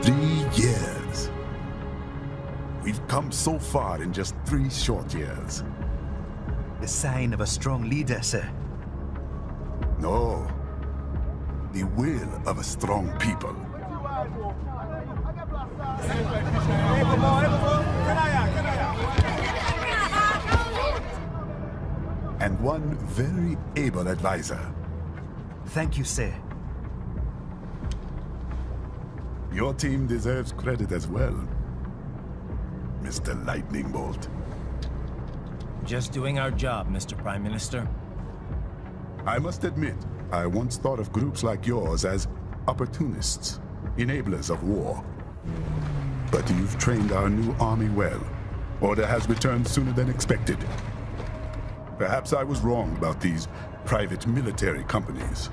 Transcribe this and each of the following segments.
3 years. We've come so far in just 3 short years. The sign of a strong leader, sir. No. The will of a strong people. And one very able advisor. Thank you, sir. Your team deserves credit as well, Mr. Lightning Bolt. Just doing our job, Mr. Prime Minister. I must admit, I once thought of groups like yours as opportunists, enablers of war. But you've trained our new army well. Order has returned sooner than expected. Perhaps I was wrong about these private military companies.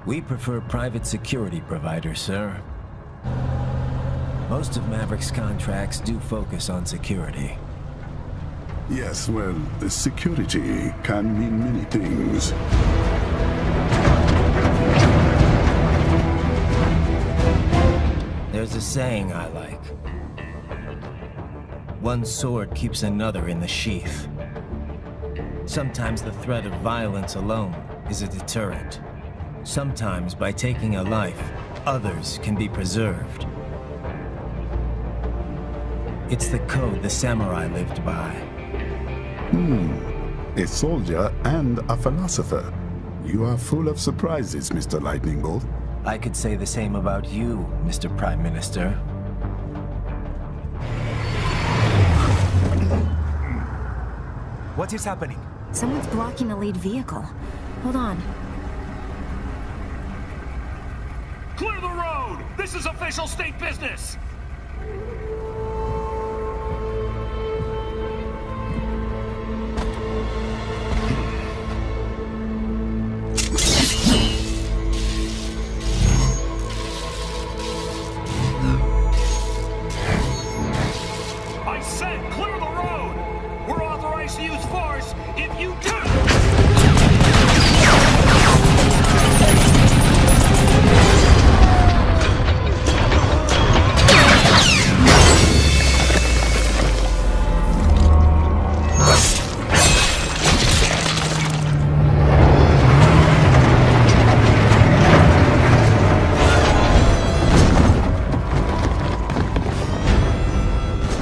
We prefer private security providers, sir. Most of Maverick's contracts do focus on security. Yes, well, security can mean many things. There's a saying I like. One sword keeps another in the sheath. Sometimes the threat of violence alone is a deterrent. Sometimes by taking a life, others can be preserved. It's the code the samurai lived by. A soldier and a philosopher. You are full of surprises, Mr. Lightning Bolt. I could say the same about you, Mr. Prime Minister. What is happening? Someone's blocking the lead vehicle. Hold on. Clear the road! This is official state business! I said clear the road! We're authorized to use force if you do!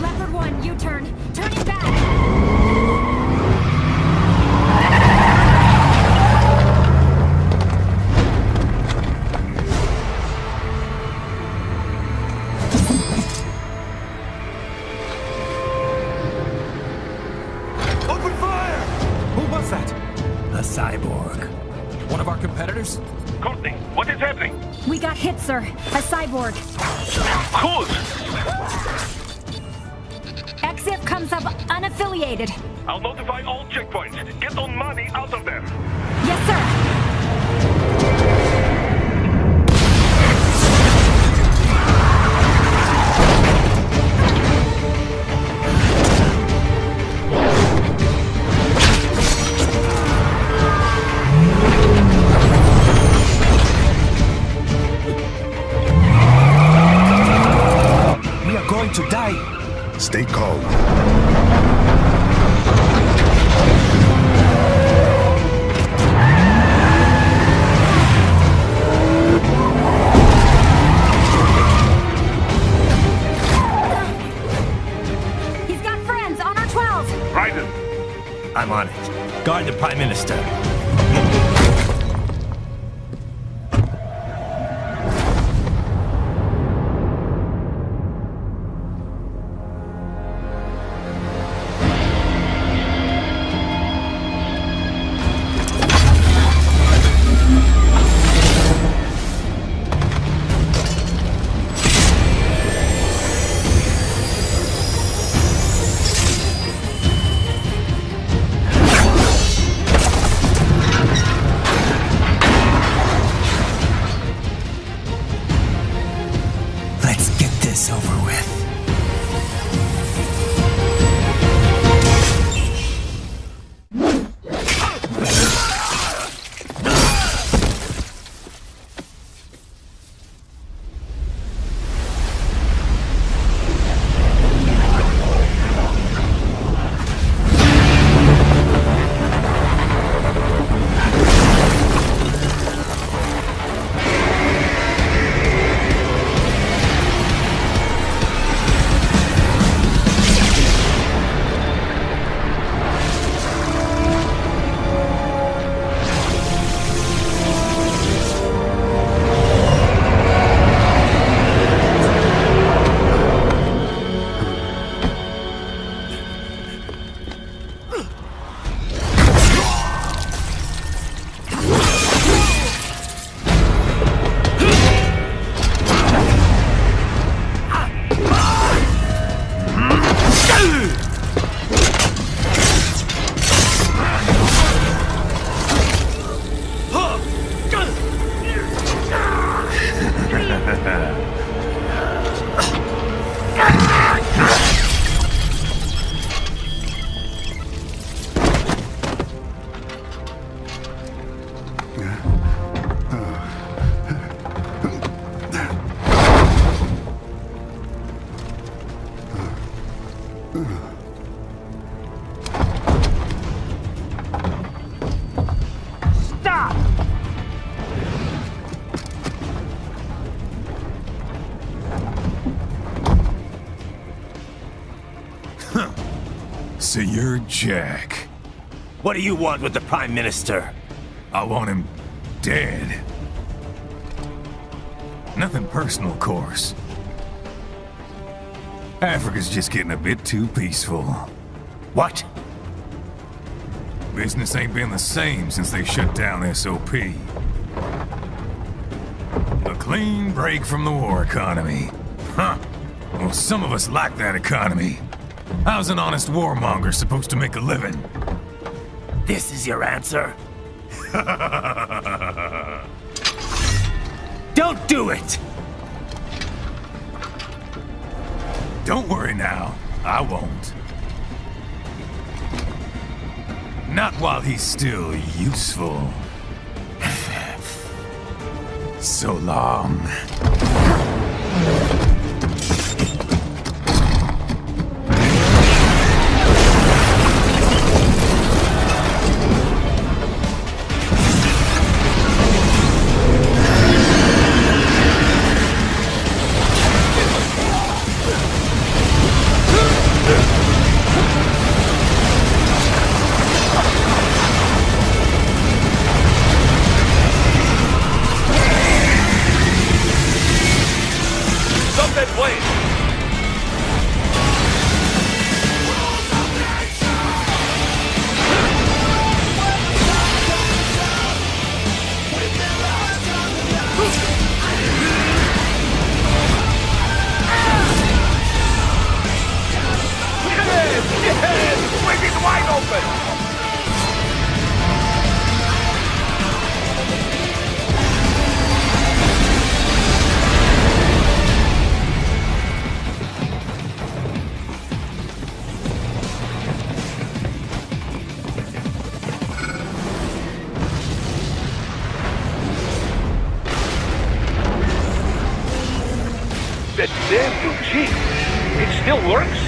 Leopard 1, U-turn. Turning back. Open fire! Who was that? A cyborg. One of our competitors? Courtney, what is happening? We got hit, sir. A cyborg. Who's? XF comes up unaffiliated. I'll notify all checkpoints. Get on money out of there. Yes, sir. We are going to die. Stay calm. He's got friends on our 12. Raiden, I'm on it. Guard the Prime Minister. Let's get this over with. So you're Jack. What do you want with the Prime Minister? I want him dead. Nothing personal, of course. Africa's just getting a bit too peaceful. What? Business ain't been the same since they shut down SOP. A clean break from the war economy. Huh. Well, some of us like that economy. How's an honest warmonger supposed to make a living? This is your answer? Don't do it! Don't worry now. I won't. Not while he's still useful. So long. That damn new Jeep. It still works?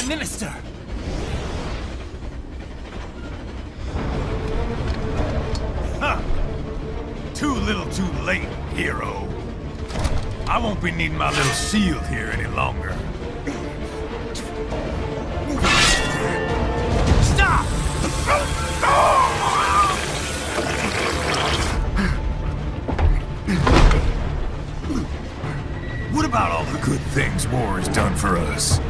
Minister! Huh. Too little too late, hero. I won't be needing my little shield here any longer. Stop! What about all the good things war has done for us?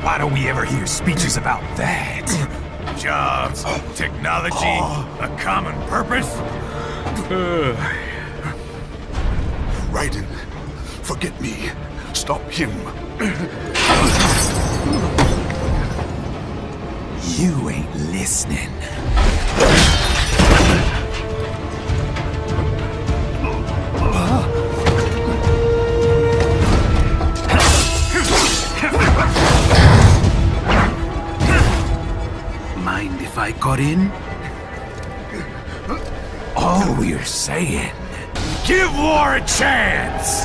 Why don't we ever hear speeches about that? Jobs, technology, a common purpose? Raiden, forget me. Stop him. You ain't listening. Mind if I cut in? All we're saying, give war a chance!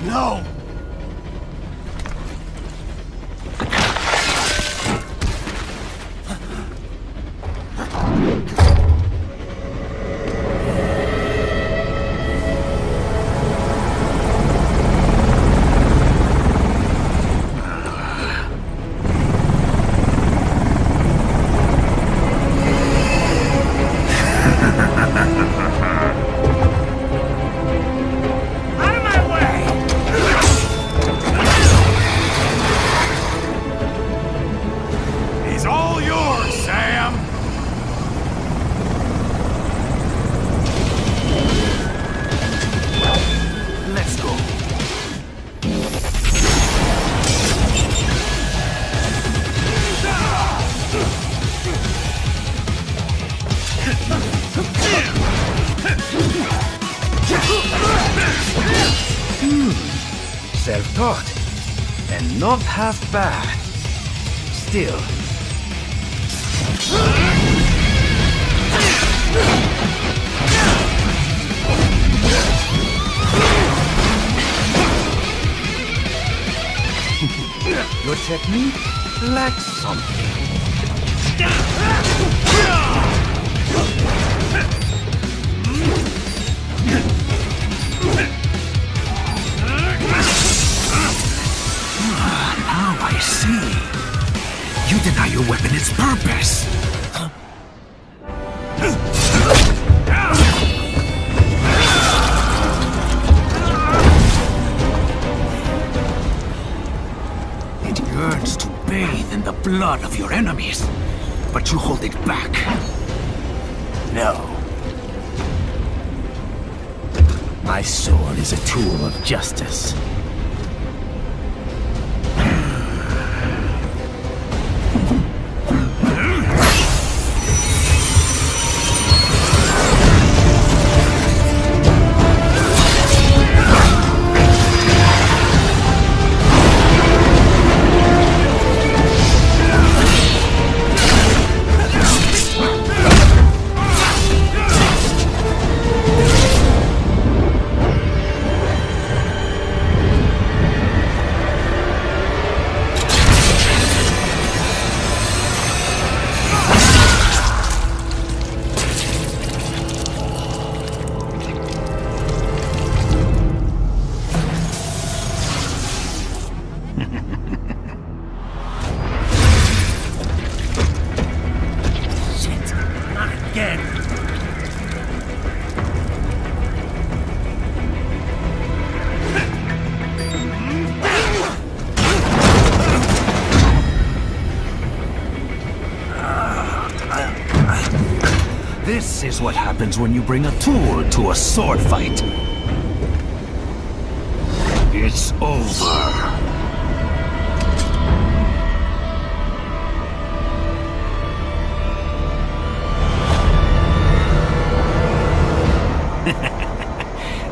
No! Self-taught. And not half bad. Still. Your technique lacks something. Now I see. You deny your weapon its purpose. It yearns to bathe in the blood of your enemies, but you hold it back. No. My sword is a tool of justice. This is what happens when you bring a tool to a sword fight. It's over.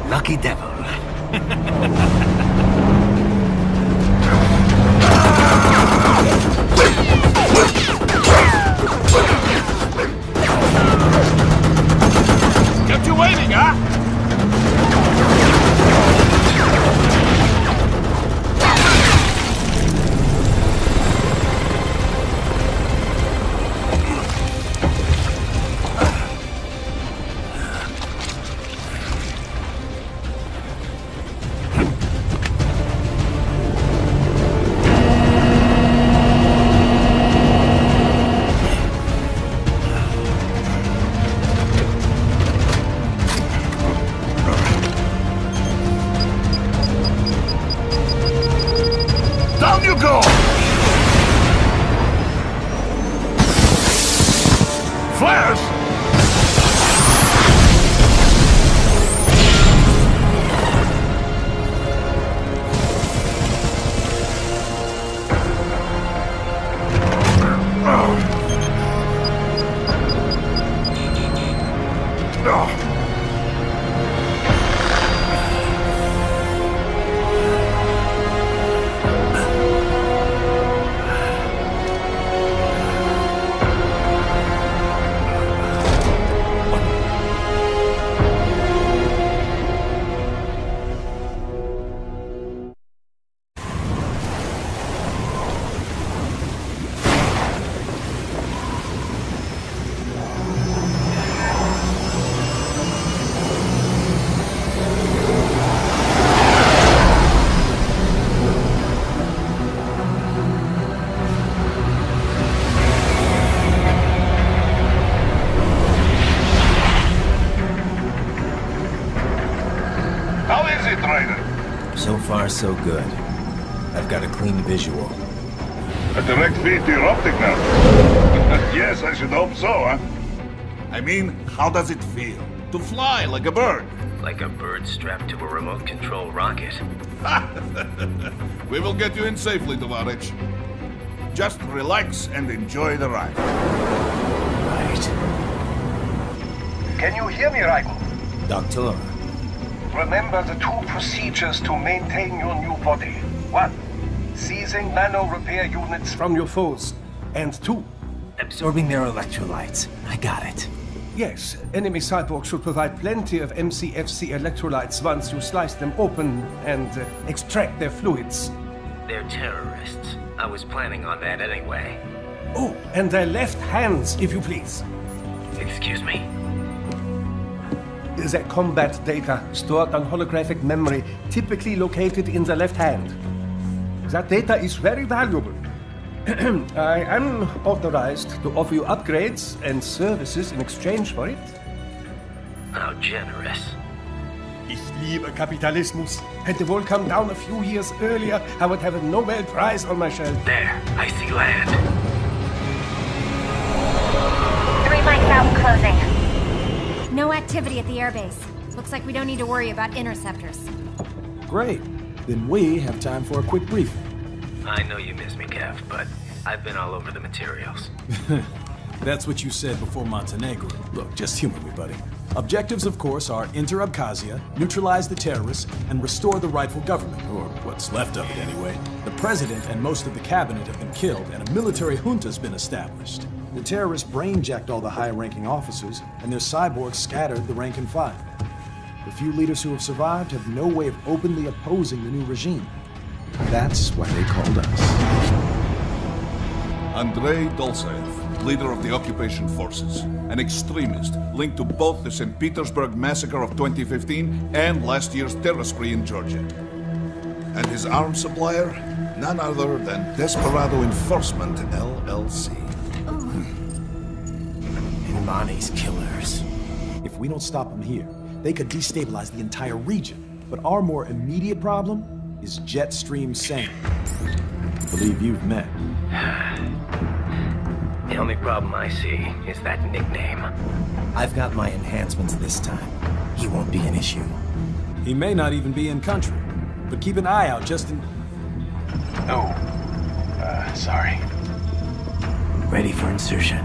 Lucky devil. Kept you waiting, huh? How is it, Ryder? So far, so good. I've got a clean visual. A direct feed to your optic now. Yes, I should hope so, huh? I mean, how does it feel? To fly like a bird? Like a bird strapped to a remote control rocket. We will get you in safely, Tovarich. Just relax and enjoy the ride. Right. Can you hear me, Raiko? Doctor. Remember the 2 procedures to maintain your new body. 1. Seizing nano repair units from your foes. And 2. Absorbing their electrolytes. I got it. Yes, enemy cyborgs should provide plenty of MCFC electrolytes once you slice them open and extract their fluids. They're terrorists. I was planning on that anyway. Oh, and their left hands, if you please. Excuse me? Their combat data stored on holographic memory, typically located in the left hand. That data is very valuable. I am authorized to offer you upgrades and services in exchange for it. How generous. Ich liebe Kapitalismus. Had the wall come down a few years earlier, I would have a Nobel Prize on my shelf. There, I see land. 3 mics out, closing. No activity at the airbase. Looks like we don't need to worry about interceptors. Great. Then we have time for a quick briefing. I know you miss me, Kev, but I've been all over the materials. That's what you said before Montenegro. Look, just humor me, buddy. Objectives, of course, are enter Abkhazia, neutralize the terrorists, and restore the rightful government, or what's left of it anyway. The president and most of the cabinet have been killed, and a military junta's been established. The terrorists brain-jacked all the high-ranking officers, and their cyborgs scattered the rank and file. The few leaders who have survived have no way of openly opposing the new regime. That's why they called us. Andrei Dolzaev, leader of the occupation forces, an extremist linked to both the St. Petersburg massacre of 2015 and last year's terror spree in Georgia. And his arms supplier, none other than Desperado Enforcement, LLC. Imani's killers. If we don't stop them here, they could destabilize the entire region. But our more immediate problem is Jetstream Sane. I believe you've met. The only problem I see is that nickname. I've got my enhancements this time. He won't be an issue. He may not even be in country, but keep an eye out just in... Oh. Sorry. Ready for insertion.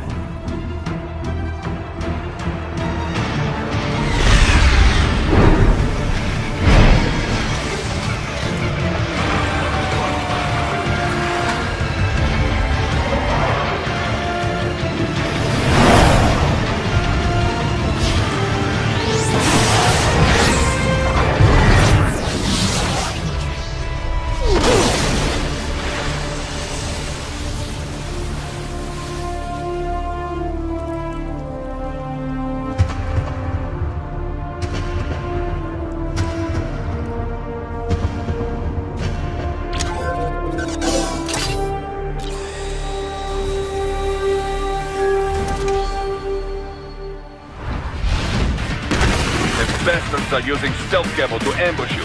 Bastards are using stealth camo to ambush you.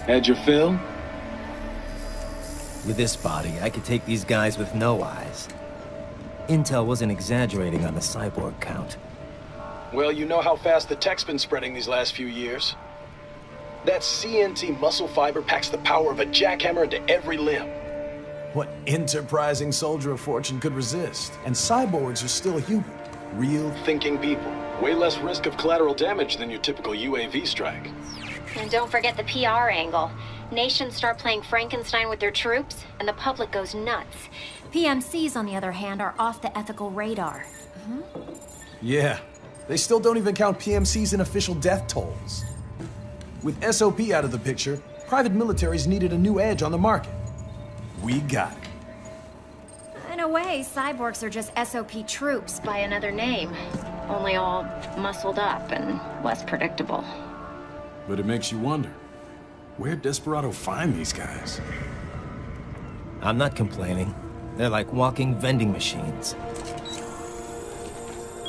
Had your fill? With this body, I could take these guys with no eyes. Intel wasn't exaggerating on the cyborg count. Well, you know how fast the tech's been spreading these last few years. That CNT muscle fiber packs the power of a jackhammer into every limb. What enterprising soldier of fortune could resist? And cyborgs are still human. Real thinking people. Way less risk of collateral damage than your typical UAV strike. And don't forget the PR angle. Nations start playing Frankenstein with their troops, and the public goes nuts. PMCs, on the other hand, are off the ethical radar. Yeah, they still don't even count PMCs in official death tolls. With SOP out of the picture, private militaries needed a new edge on the market. We got it. I know a way, cyborgs are just SOP troops by another name. Only all muscled up and less predictable. But it makes you wonder, where'd Desperado find these guys? I'm not complaining. They're like walking vending machines.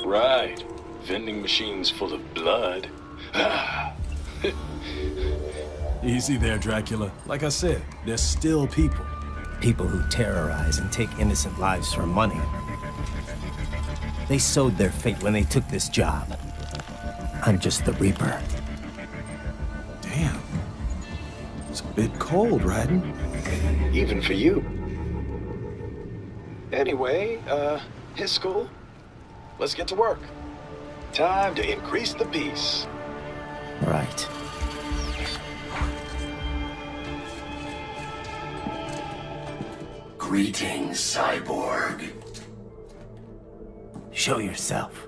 Right. Vending machines full of blood. Easy there, Dracula. Like I said, they're still people. People who terrorize and take innocent lives for money. They sowed their fate when they took this job. I'm just the Reaper. Damn. It's a bit cold, Raiden. Even for you. Anyway, his school? Let's get to work. Time to increase the peace. Right. Greetings, cyborg. Show yourself.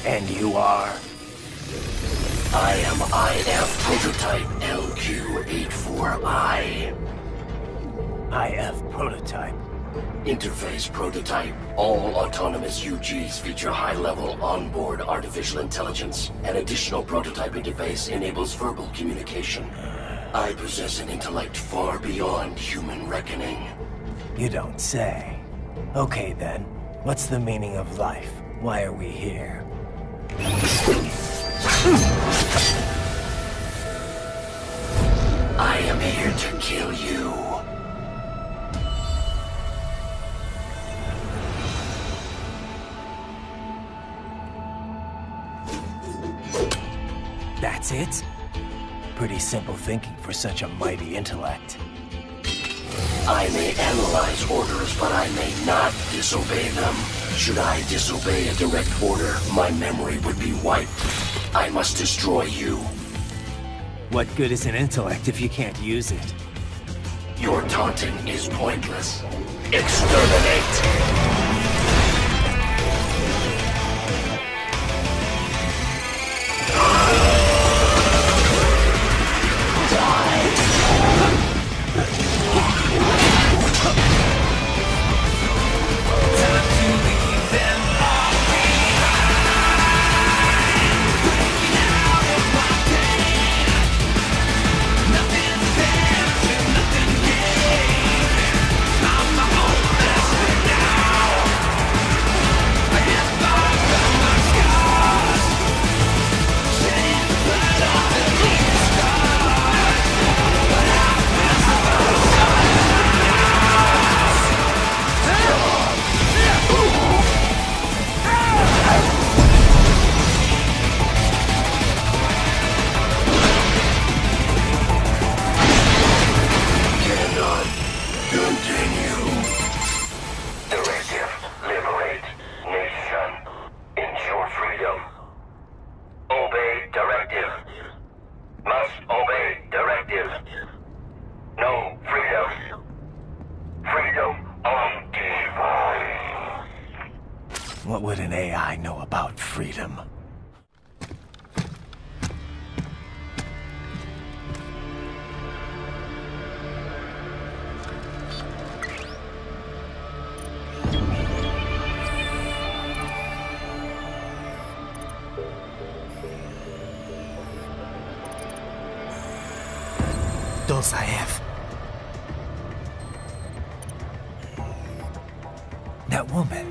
And you are? I am IF Prototype LQ84I. IF Prototype. Interface Prototype. All autonomous UGs feature high-level onboard artificial intelligence. An additional prototype interface enables verbal communication. I possess an intellect far beyond human reckoning. You don't say. Okay then, what's the meaning of life? Why are we here? I am here to kill you. That's it? Pretty simple thinking for such a mighty intellect. I may analyze orders, but I may not disobey them. Should I disobey a direct order, my memory would be wiped. I must destroy you. What good is an intellect if you can't use it? Your taunting is pointless. Exterminate! What would an AI know about freedom? Dosaev. That woman.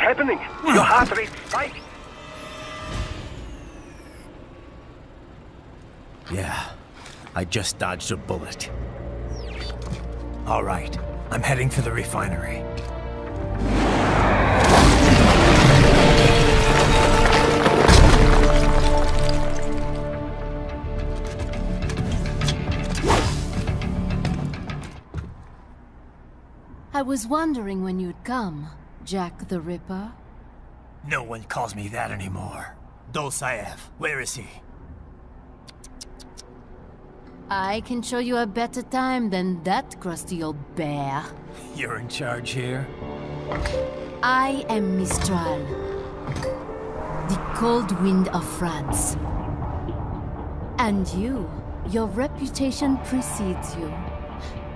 happening? Your heart rate spikes. Yeah, I just dodged a bullet. All right, I'm heading for the refinery. I was wondering when you'd come, Jack the Ripper. No one calls me that anymore. Dosaev, where is he? I can show you a better time than that crusty old bear. You're in charge here? I am Mistral, the cold wind of France. And your reputation precedes you.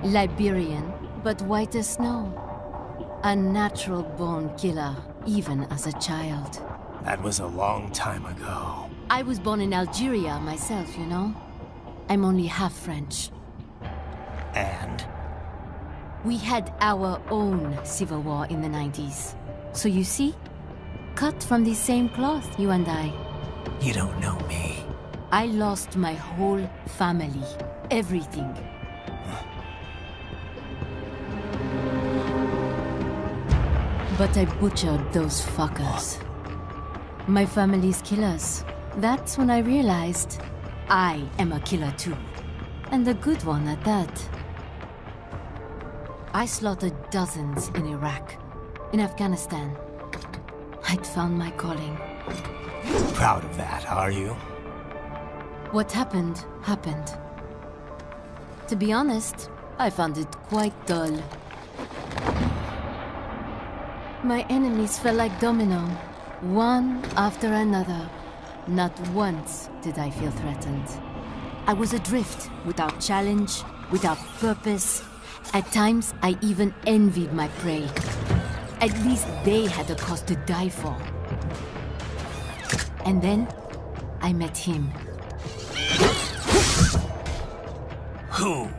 Liberian, but white as snow. A natural-born killer, even as a child. That was a long time ago. I was born in Algeria myself, you know? I'm only half French. And? We had our own civil war in the 90s. So you see? Cut from the same cloth, you and I. You don't know me. I lost my whole family. Everything. But I butchered those fuckers. My family's killers. That's when I realized I am a killer too. And a good one at that. I slaughtered dozens in Iraq, in Afghanistan. I'd found my calling. Proud of that, are you? What happened, happened. To be honest, I found it quite dull. My enemies fell like domino, one after another. Not once did I feel threatened. I was adrift, without challenge, without purpose. At times, I even envied my prey. At least they had a cause to die for. And then, I met him. Who?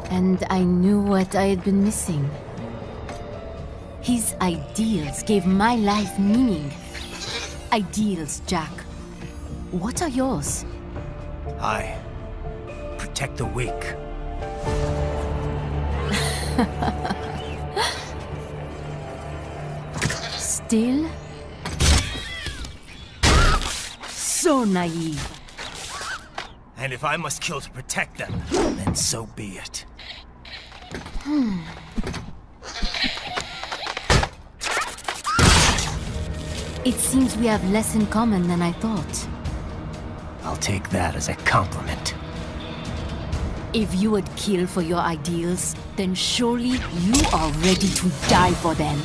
And I knew what I had been missing. His ideals gave my life meaning. Ideals, Jack. What are yours? I protect the weak. Still? So naive. And if I must kill to protect them, then so be it. It seems we have less in common than I thought. I'll take that as a compliment. If you would kill for your ideals, then surely you are ready to die for them.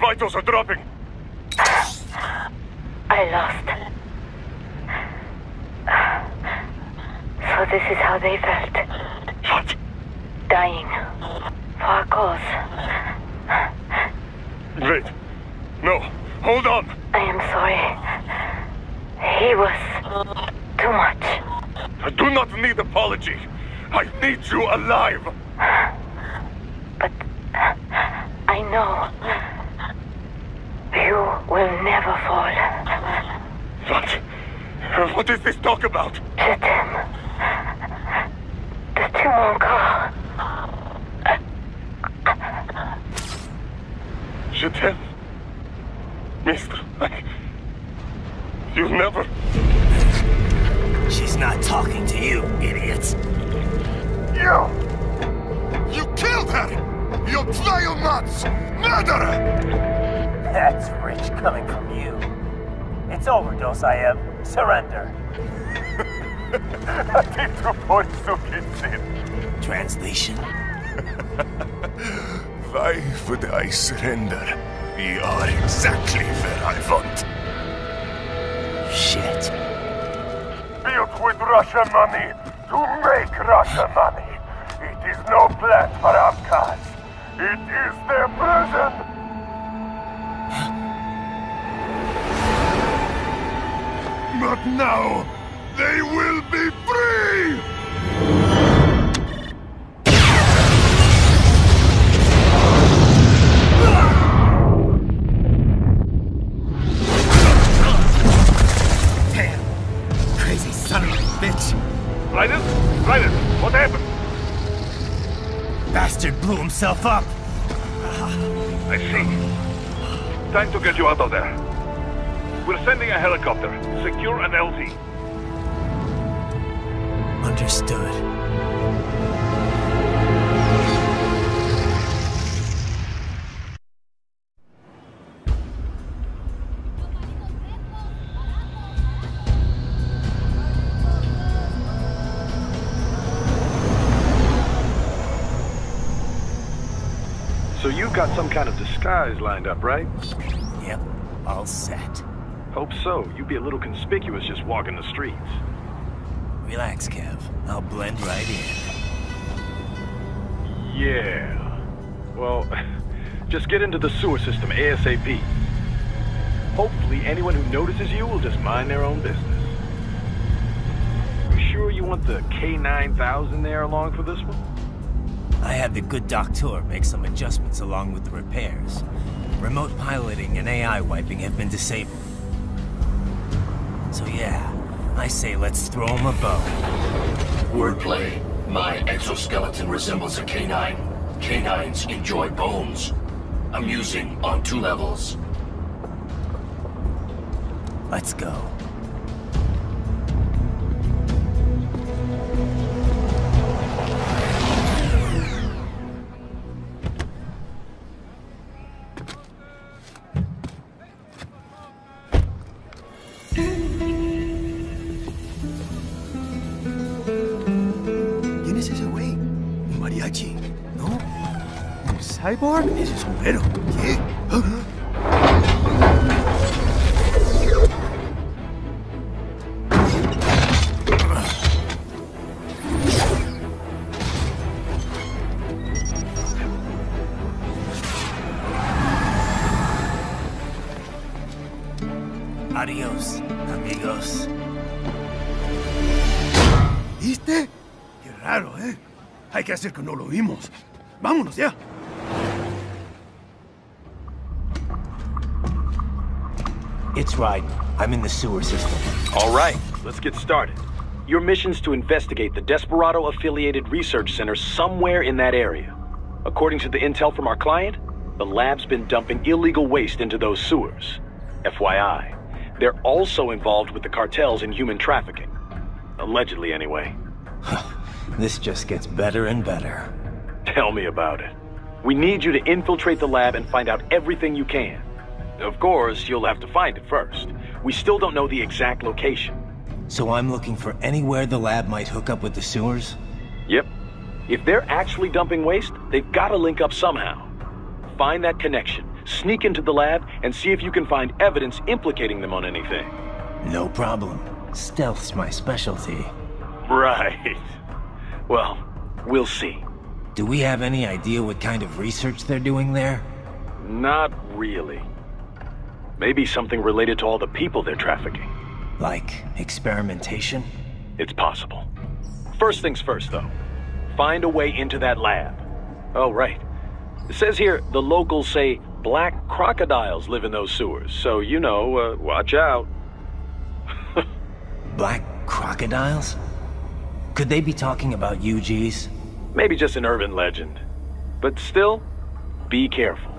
vitals are dropping. I lost. So this is how they felt. What? Dying. For a cause. Wait. No. Hold on. I am sorry. He was too much. I do not need apology. I need you alive. But I know you will never fall. What is this talk about? To them. The two encore. Je t'aime. Mister, you never... She's not talking to you, idiots. You! You killed her! You vile nuts! Murderer! That's rich coming from you. It's overdose, I am. Surrender. Translation? Why would I surrender? We are exactly where I want. Shit. Built with Russian money to make Russian money. It is no plan for Abkhaz. It is their prison. But now, they will be free! Damn! Crazy son of a bitch! Raiden? Raiden, what happened? Bastard blew himself up! I see. Time to get you out of there. We're sending a helicopter. Secure an LZ. Understood. So you've got some kind of disguise lined up, right? Yep, all set. Hope so. You'd be a little conspicuous just walking the streets. Relax, Kev. I'll blend right in. Yeah. Well, just get into the sewer system ASAP. Hopefully anyone who notices you will just mind their own business. You sure you want the K9000 there along for this one? I had the good doctor make some adjustments along with the repairs. Remote piloting and AI wiping have been disabled. So yeah, I say let's throw him a bone. Wordplay. My exoskeleton resembles a canine. Canines enjoy bones. Amusing on 2 levels. Let's go. ¿Quién es ese güey? ¿Un mariachi? ¿No? ¿Un cyborg? Ese es un güero. ¿Qué? Adiós, amigos. ¿Viste? Qué raro, ¿eh? Hay que hacer que no lo vimos. Vámonos ya. It's right. I'm in the sewer system. All right, let's get started. Your mission's to investigate the Desperado-affiliated research center somewhere in that area. According to the intel from our client, the lab's been dumping illegal waste into those sewers. FYI, they're also involved with the cartels in human trafficking. Allegedly, anyway. This just gets better and better. Tell me about it. We need you to infiltrate the lab and find out everything you can. Of course, you'll have to find it first. We still don't know the exact location. So I'm looking for anywhere the lab might hook up with the sewers? Yep. If they're actually dumping waste, they've got to link up somehow. Find that connection, sneak into the lab and see if you can find evidence implicating them on anything. No problem. Stealth's my specialty. Right. Well, we'll see. Do we have any idea what kind of research they're doing there? Not really. Maybe something related to all the people they're trafficking. Like experimentation? It's possible. First things first, though. Find a way into that lab. Oh, right. It says here the locals say black crocodiles live in those sewers, so you know, watch out. Black crocodiles? Could they be talking about UGs? Maybe just an urban legend. But still, be careful.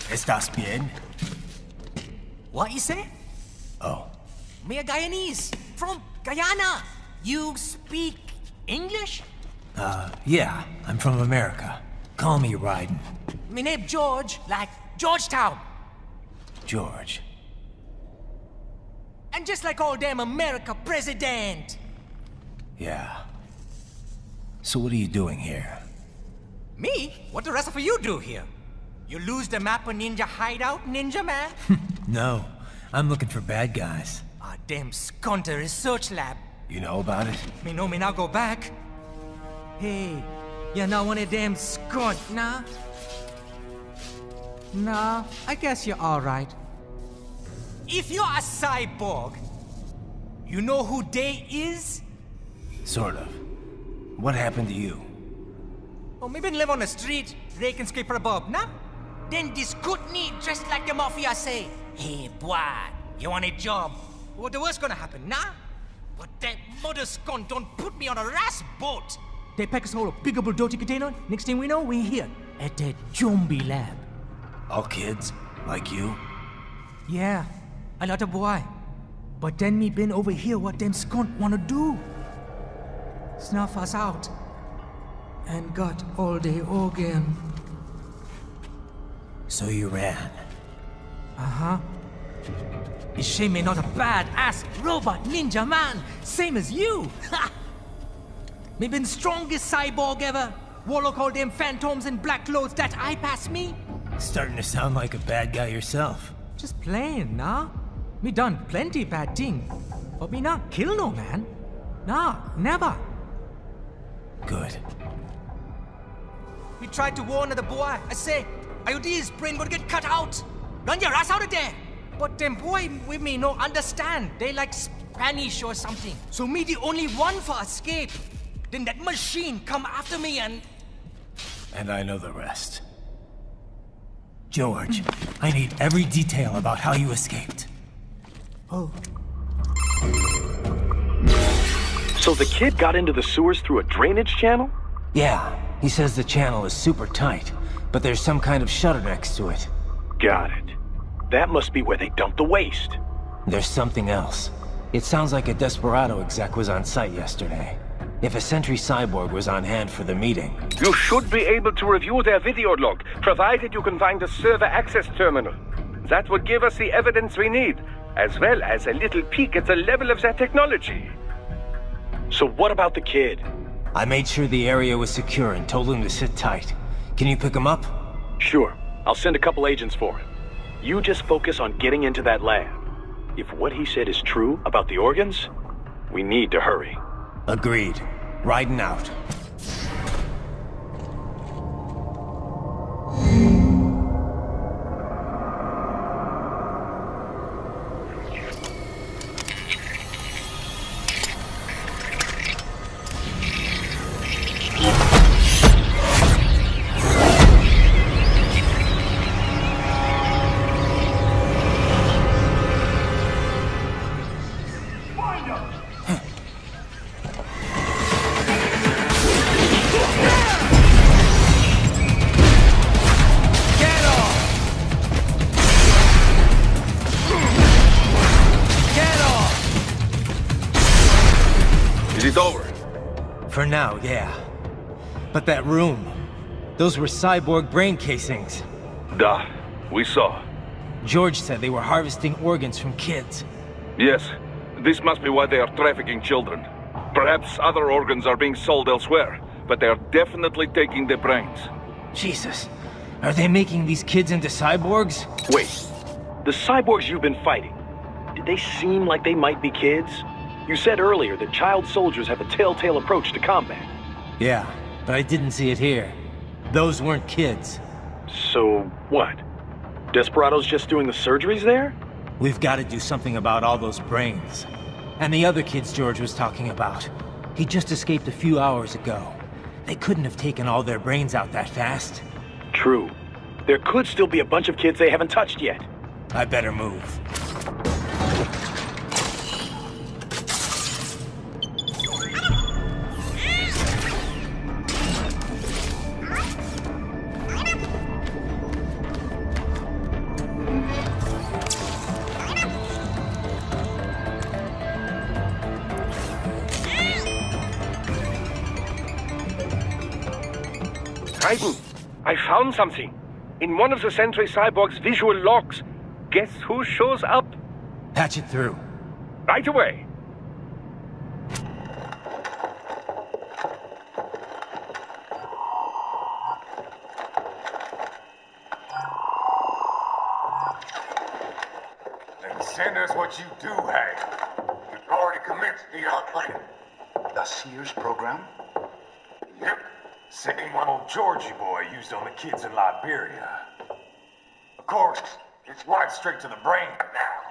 ¿Estás bien? What you say? Oh. Me a Guyanese from Guyana. You speak English? Yeah, I'm from America. Call me Ryden. Me name George, like Georgetown. George. And just like all damn America president. Yeah. So what are you doing here? Me? What the rest of you do here? You lose the map of Ninja Hideout, Ninja Man? No, I'm looking for bad guys. Ah, damn Skunter research lab. You know about it? Me know me now go back. Hey, you're not one of them skunt, nah? Nah, I guess you're alright. If you're a cyborg, you know who they is? Sort of. What happened to you? Oh, me been live on the street, rake and scrape for a bob, nah? Then this good need dressed like the mafia say, hey boy, you want a job? What the worst gonna happen, nah? But that mother scum don't put me on a ras boat. They pack us all a big old dirty container. Next thing we know, we're here at that zombie lab. All kids? Like you? Yeah, a lot of boy. But then me been over here what them skunt wanna do. Snuff us out. And got all the organ. So you ran? Uh-huh. Is she me not a bad-ass robot ninja man, same as you? Ha! Me been strongest cyborg ever. Warlock all them phantoms in black clothes that eye pass me. Starting to sound like a bad guy yourself. Just plain, nah? Me done plenty bad thing. But me not kill no man. Nah, never. Good. We tried to warn the boy. I say, IOD's brain gonna get cut out. Run your ass out of there. But them boy with me no understand. They like Spanish or something. So me the only one for escape. Then that machine come after me and... And I know the rest. George, I need every detail about how you escaped. Oh. So the kid got into the sewers through a drainage channel? Yeah, he says the channel is super tight, but there's some kind of shutter next to it. Got it. That must be where they dumped the waste. There's something else. It sounds like a Desperado exec was on site yesterday. If a sentry cyborg was on hand for the meeting. You should be able to review their video log, provided you can find a server access terminal. That would give us the evidence we need, as well as a little peek at the level of their technology. So what about the kid? I made sure the area was secure and told him to sit tight. Can you pick him up? Sure. I'll send a couple agents for him. You just focus on getting into that lab. If what he said is true about the organs, we need to hurry. Agreed. Riding out. For now, yeah. But that room, those were cyborg brain casings. Duh, we saw. George said they were harvesting organs from kids. Yes, this must be why they are trafficking children. Perhaps other organs are being sold elsewhere, but they are definitely taking the brains. Jesus, are they making these kids into cyborgs? Wait, the cyborgs you've been fighting, did they seem like they might be kids? You said earlier that child soldiers have a telltale approach to combat. Yeah, but I didn't see it here. Those weren't kids. So, what? Desperado's just doing the surgeries there? We've got to do something about all those brains. And the other kids George was talking about. He just escaped a few hours ago. They couldn't have taken all their brains out that fast. True. There could still be a bunch of kids they haven't touched yet. I better move. Raiden, I found something. In one of the Sentry Cyborg's visual logs. Guess who shows up? Patch it through. Right away. Then send us what you do have. You've already commenced the outplan. The Sears program? Yep. Same one old Georgie boy used on the kids in Liberia. Of course, it's right straight to the brain now.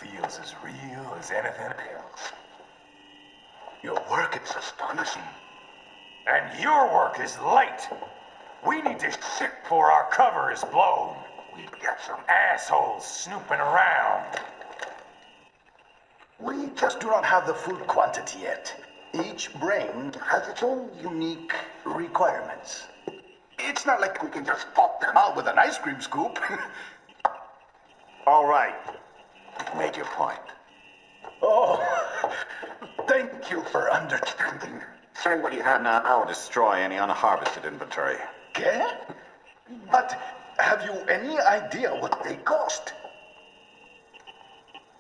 Feels as real as anything else. Your work is astonishing. And your work is late. We need this shit before our cover is blown. We've got some assholes snooping around. We just do not have the full quantity yet. Each brain has its own unique requirements. It's not like we can just pop them out with an ice cream scoop. All right. You've made your point. Oh, thank you for understanding. Send what you have now. I'll destroy any unharvested inventory. Okay? But have you any idea what they cost?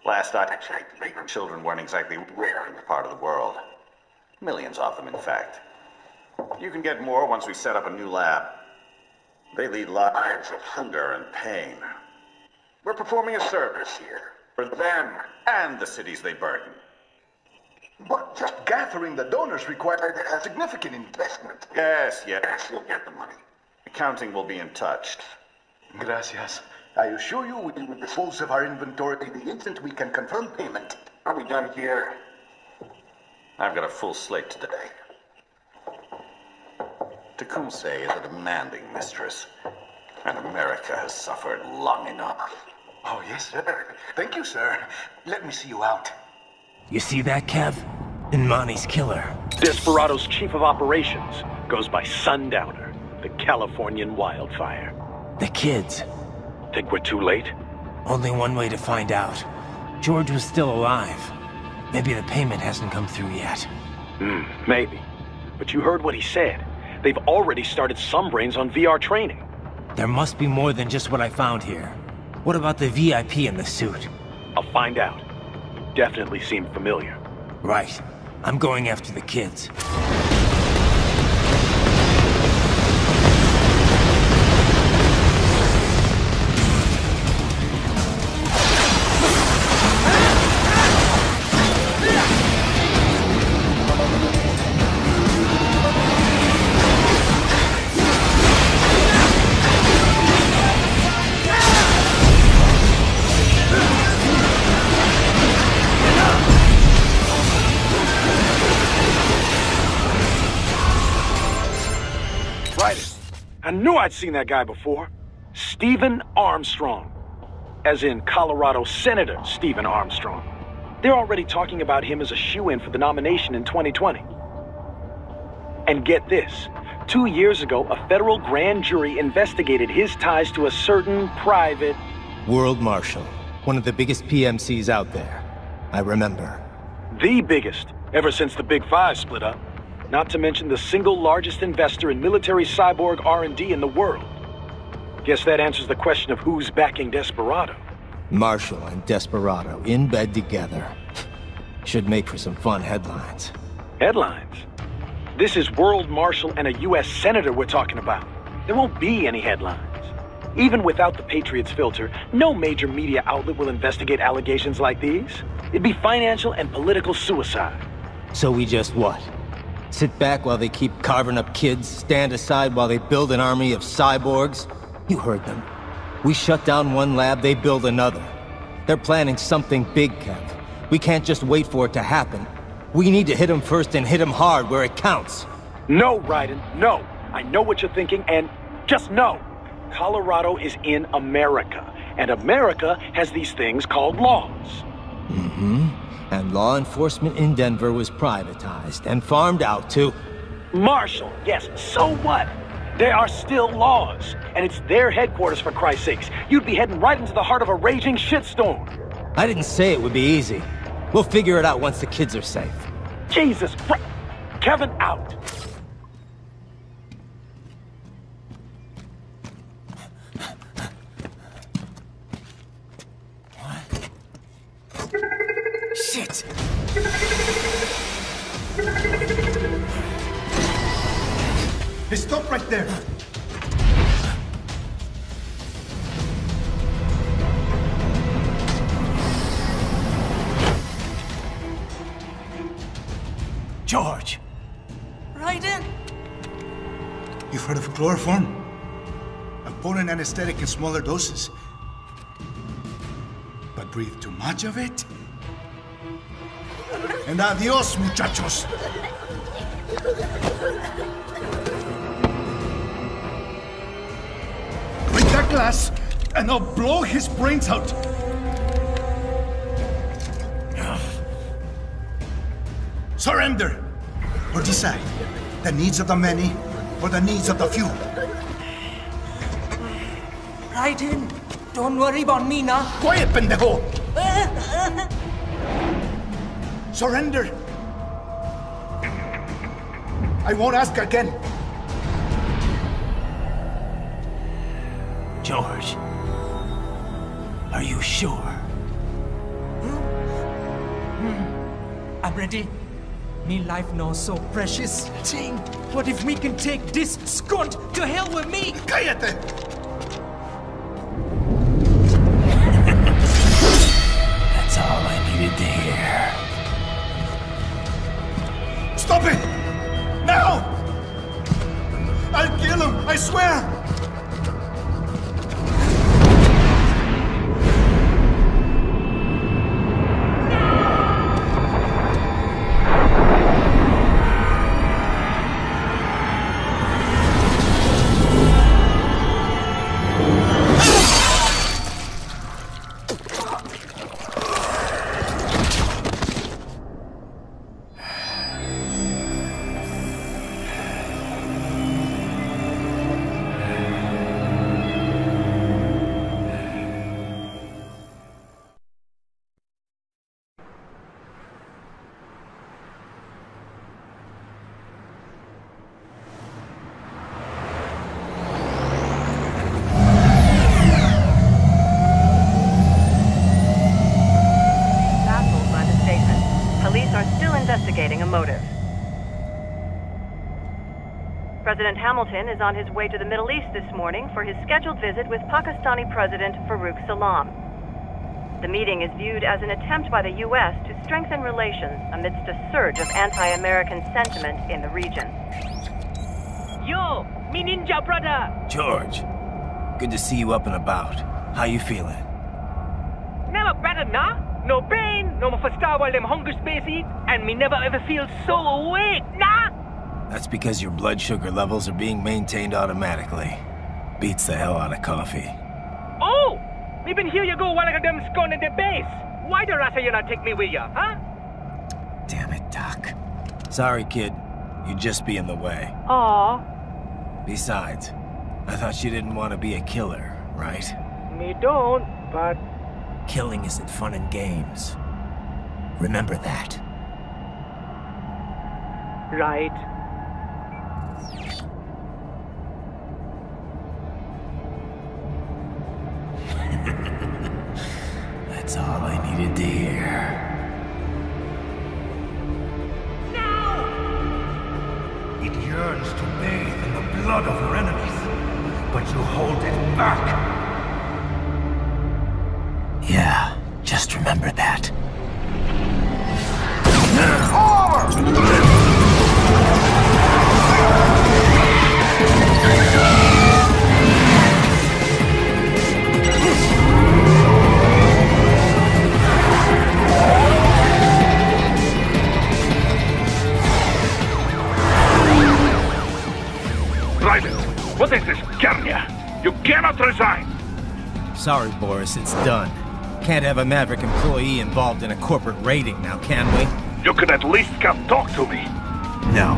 Last I checked, children weren't exactly rare in this part of the world. Millions of them, in fact. You can get more once we set up a new lab. They lead lives of hunger and pain. We're performing a service here. For them and the cities they burden. But just gathering the donors required a significant investment. Yes, you'll get the money. Accounting will be in touch. Gracias. I assure you we will dispose of our inventory the instant we can confirm payment. Are we done here? I've got a full slate today. Tecumseh is a demanding mistress, and America has suffered long enough. Oh, yes, sir. Thank you, sir. Let me see you out. You see that, Kev? Inmani's killer. Desperado's chief of operations goes by Sundowner, the Californian wildfire. The kids. Think we're too late? Only one way to find out. George was still alive. Maybe the payment hasn't come through yet. Maybe. But you heard what he said. They've already started some brains on VR training. There must be more than just what I found here. What about the VIP in the suit? I'll find out. Definitely seemed familiar. Right. I'm going after the kids. I knew I'd seen that guy before. Stephen Armstrong. As in Colorado Senator Stephen Armstrong. They're already talking about him as a shoo-in for the nomination in 2020. And get this. 2 years ago, a federal grand jury investigated his ties to a certain private... World Marshal. One of the biggest PMCs out there. I remember. The biggest, ever since the Big Five split up. Not to mention the single largest investor in military cyborg R&D in the world. Guess that answers the question of who's backing Desperado. Marshall and Desperado in bed together. Should make for some fun headlines. Headlines? This is World Marshal and a U.S. Senator we're talking about. There won't be any headlines. Even without the Patriots filter, no major media outlet will investigate allegations like these. It'd be financial and political suicide. So we just what? Sit back while they keep carving up kids, stand aside while they build an army of cyborgs? You heard them. We shut down one lab, they build another. They're planning something big, Kev. We can't just wait for it to happen. We need to hit them first and hit them hard where it counts. No, Raiden, no. I know what you're thinking, and just no. Colorado is in America, and America has these things called laws. Mm-hmm. And law enforcement in Denver was privatized and farmed out to... Marshall, yes, so what? There are still laws, and it's their headquarters for Christ's sakes. You'd be heading right into the heart of a raging shitstorm. I didn't say it would be easy. We'll figure it out once the kids are safe. Jesus Christ! Kevin, out! Shit! Hey, stop right there! George! Raiden! You've heard of chloroform? A potent anesthetic in smaller doses. But breathe too much of it? And adios, muchachos! Break that glass, and I'll blow his brains out! Surrender! Or decide, the needs of the many, or the needs of the few. Raiden, don't worry about me now. Quiet, pendejo! Surrender! I won't ask again. George, are you sure? I'm ready. Me life now so precious. Ting, what if we can take this skunt to hell with me? Cállate! That's all I needed to hear. Stop it! Now! I'll kill him, I swear! motive. President Hamilton is on his way to the Middle East this morning for his scheduled visit with Pakistani President Farouk Salam. The meeting is viewed as an attempt by the U.S. to strengthen relations amidst a surge of anti-American sentiment in the region. Yo, me ninja brother! George, good to see you up and about. How you feeling? Never better, nah? No pain, no more for star while them hunger space eat, and me never ever feel so awake, nah? That's because your blood sugar levels are being maintained automatically. Beats the hell out of coffee. Oh! Me been here you go while I got them scone in the base. Why the rasta you not take me with ya, huh? Damn it, Doc. Sorry, kid. You'd just be in the way. Aw. Besides, I thought you didn't want to be a killer, right? Me don't, but... Killing isn't fun and games. Remember that. Right. That's all I needed to hear. It yearns to bathe in the blood of your enemies, but you hold it back. Yeah, just remember that. What is this, Garnia? You cannot resign! Sorry, Boris, it's done. Can't have a Maverick employee involved in a corporate raiding now, can we? You could at least come talk to me. No.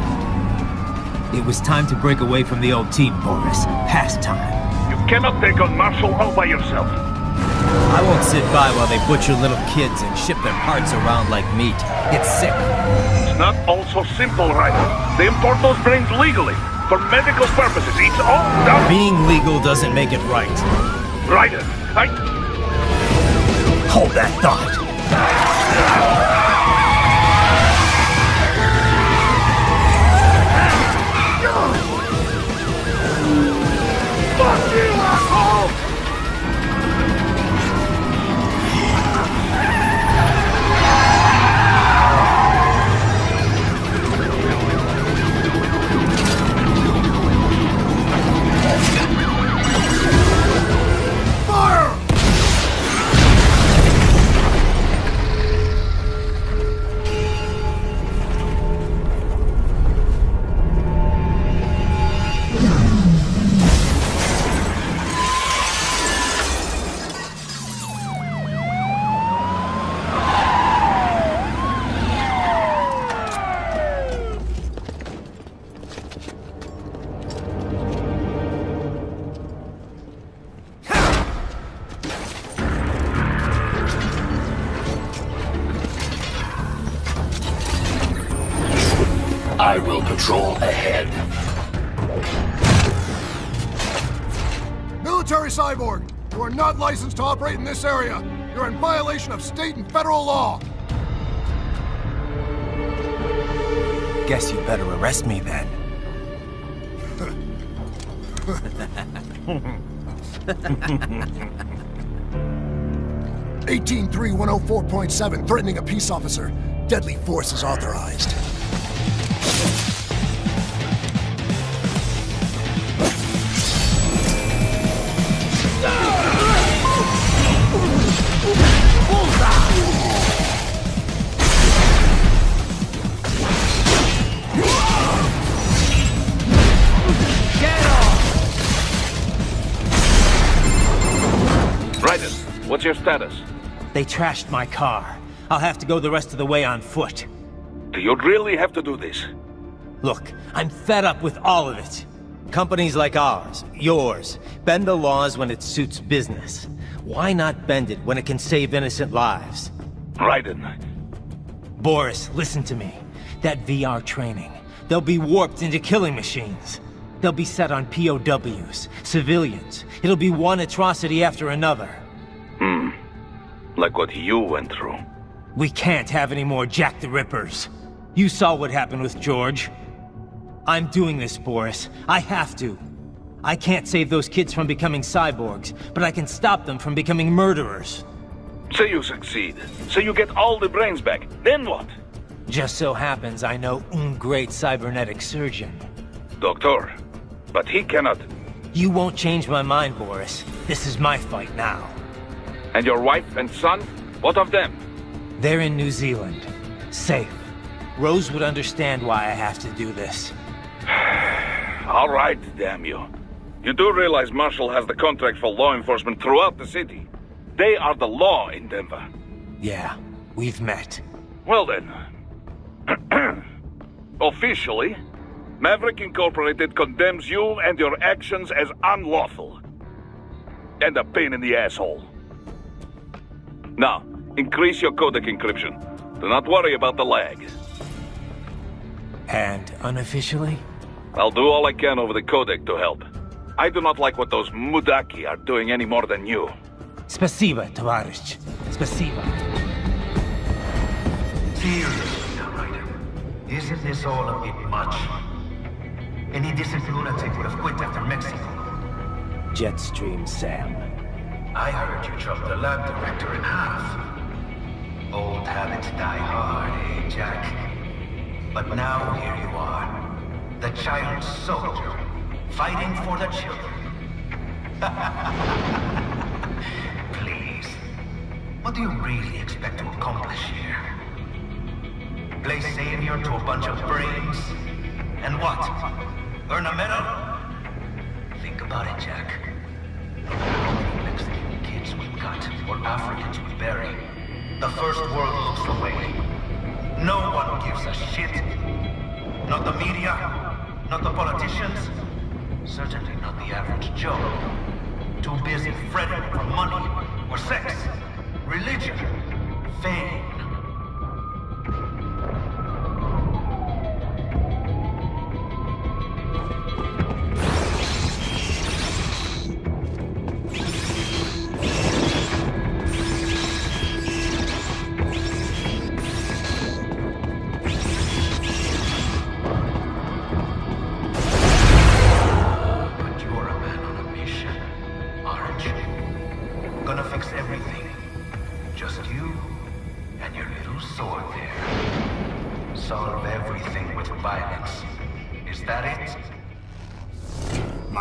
It was time to break away from the old team, Boris. Past time. You cannot take on Marshall all by yourself. I won't sit by while they butcher little kids and ship their parts around like meat. It's sick. It's not all so simple, Ryder. They import those brains legally. For medical purposes, it's all done. Being legal doesn't make it right. Ryder, Hold that thought. Fuck you, asshole! I will patrol ahead. Military Cyborg, you are not licensed to operate in this area. You're in violation of state and federal law. Guess you better arrest me then. 183-104.7, threatening a peace officer. Deadly force is authorized. Ryder, what's your status? They trashed my car. I'll have to go the rest of the way on foot. Do you really have to do this? Look, I'm fed up with all of it. Companies like ours, yours, bend the laws when it suits business. Why not bend it when it can save innocent lives? Ryder. Boris, listen to me. That VR training, they'll be warped into killing machines. They'll be set on POWs, civilians. It'll be one atrocity after another. Like what you went through. We can't have any more Jack the Rippers. You saw what happened with George. I'm doing this, Boris. I have to. I can't save those kids from becoming cyborgs, but I can stop them from becoming murderers. So you succeed. So you get all the brains back. Then what? Just so happens I know un great cybernetic surgeon. Doctor, but he cannot... You won't change my mind, Boris. This is my fight now. And your wife and son? What of them? They're in New Zealand. Safe. Rose would understand why I have to do this. All right, damn you. You do realize Marshall has the contract for law enforcement throughout the city. They are the law in Denver. Yeah, we've met. Well then. Officially, Maverick Incorporated condemns you and your actions as unlawful. And a pain in the asshole. Now, increase your codec encryption. Do not worry about the lag. And unofficially? I'll do all I can over the codec to help. I do not like what those Mudaki are doing any more than you. Spasiba, Tovarich. Spasiba. Seriously now, Ryder. Isn't this all a bit much? Any decent lunatic would have quit after Mexico. Jetstream, Sam. I heard you chopped the lab director in half. Old habits die hard, eh, Jack? But now here you are. The child soldier. Fighting for the children. Please. What do you really expect to accomplish here? Play savior to a bunch of brains? And what? Earn a medal? Think about it, Jack. How many Mexican kids we got, or Africans we bury? The first world looks away. No one gives a shit. Not the media, not the politicians, certainly not the average Joe. Too busy fretting for money, or sex, religion, fame.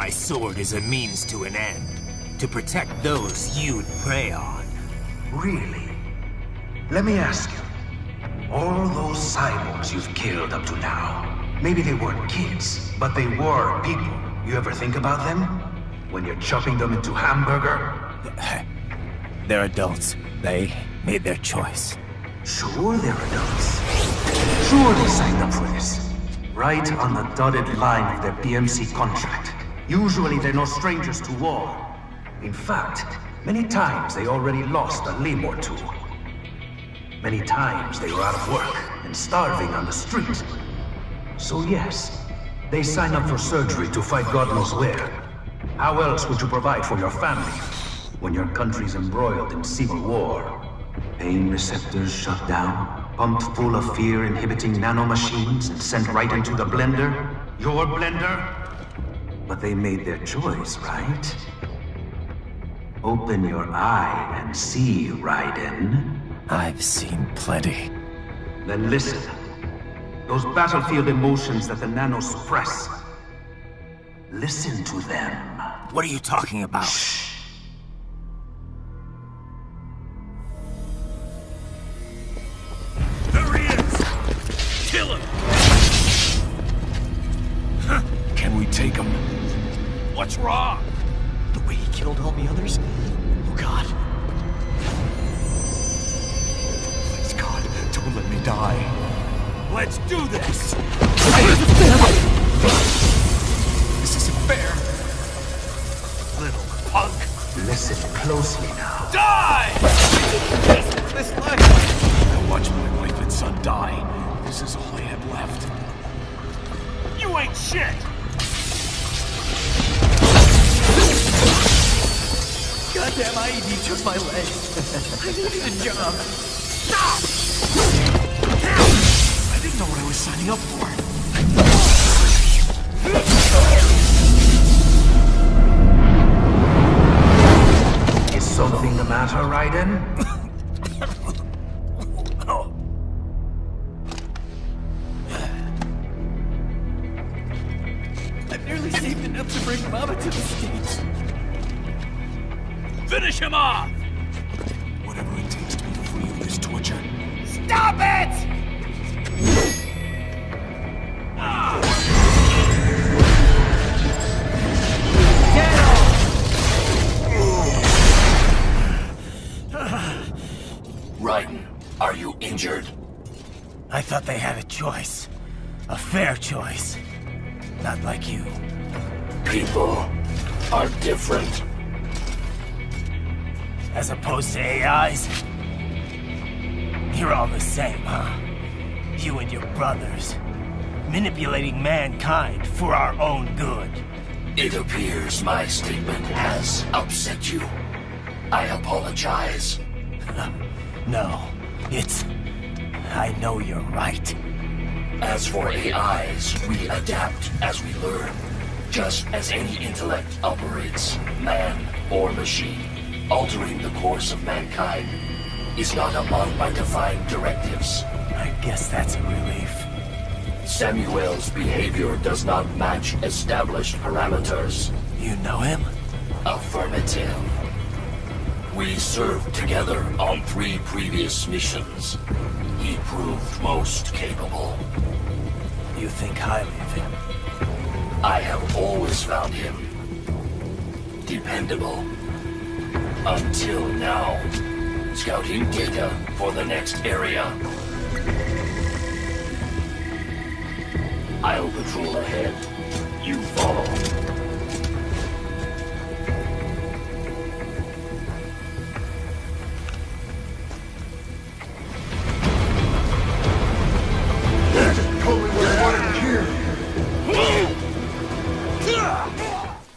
Sword is a means to an end. To protect those you'd prey on. Really? Let me ask you. All those cyborgs you've killed up to now, maybe they weren't kids, but they were people. You ever think about them? When you're chopping them into hamburger? They're adults. They made their choice. Sure they're adults. Sure they signed up for this. Right on the dotted line of their PMC contract. Usually they're no strangers to war. In fact, many times they already lost a limb or two. Many times they were out of work and starving on the street. So yes, they sign up for surgery to fight God knows where. How else would you provide for your family when your country's embroiled in civil war? Pain receptors shut down, pumped full of fear-inhibiting nanomachines and sent right into the blender? Your blender? But they made their choice, right? Open your eye and see, Raiden. I've seen plenty. Then listen. Those battlefield emotions that the nanos suppress. Listen to them. What are you talking about? Shh. There he is! Kill him! Can we take him? What's wrong? The way he killed all the others? Oh God. Please God, don't let me die. Let's do this! This isn't fair. Little punk. Listen closely now. Die! This life. I watched my wife and son die. This is all I had left. You ain't shit! Goddamn IED took my leg. I needed a job. Stop! I didn't know what I was was signing up for. Is something the matter, Raiden? I've nearly saved enough to bring Mama to the States. Finish him off! Whatever it takes to be free of this torture. Stop it! Raiden, are you injured? I thought they had a choice. A fair choice. Not like you. People are different. As opposed to AIs? You're all the same, huh? You and your brothers. Manipulating mankind for our own good. It appears my statement has upset you. I apologize. No, it's... I know you're right. As for AIs, we adapt as we learn. Just as any intellect operates, man or machine. Altering the course of mankind is not among my defined directives. I guess that's a relief. Samuel's behavior does not match established parameters. You know him? Affirmative. We served together on 3 previous missions. He proved most capable. You think highly of him? I have always found him dependable. Until now. Scouting data for the next area. I'll patrol ahead. You follow.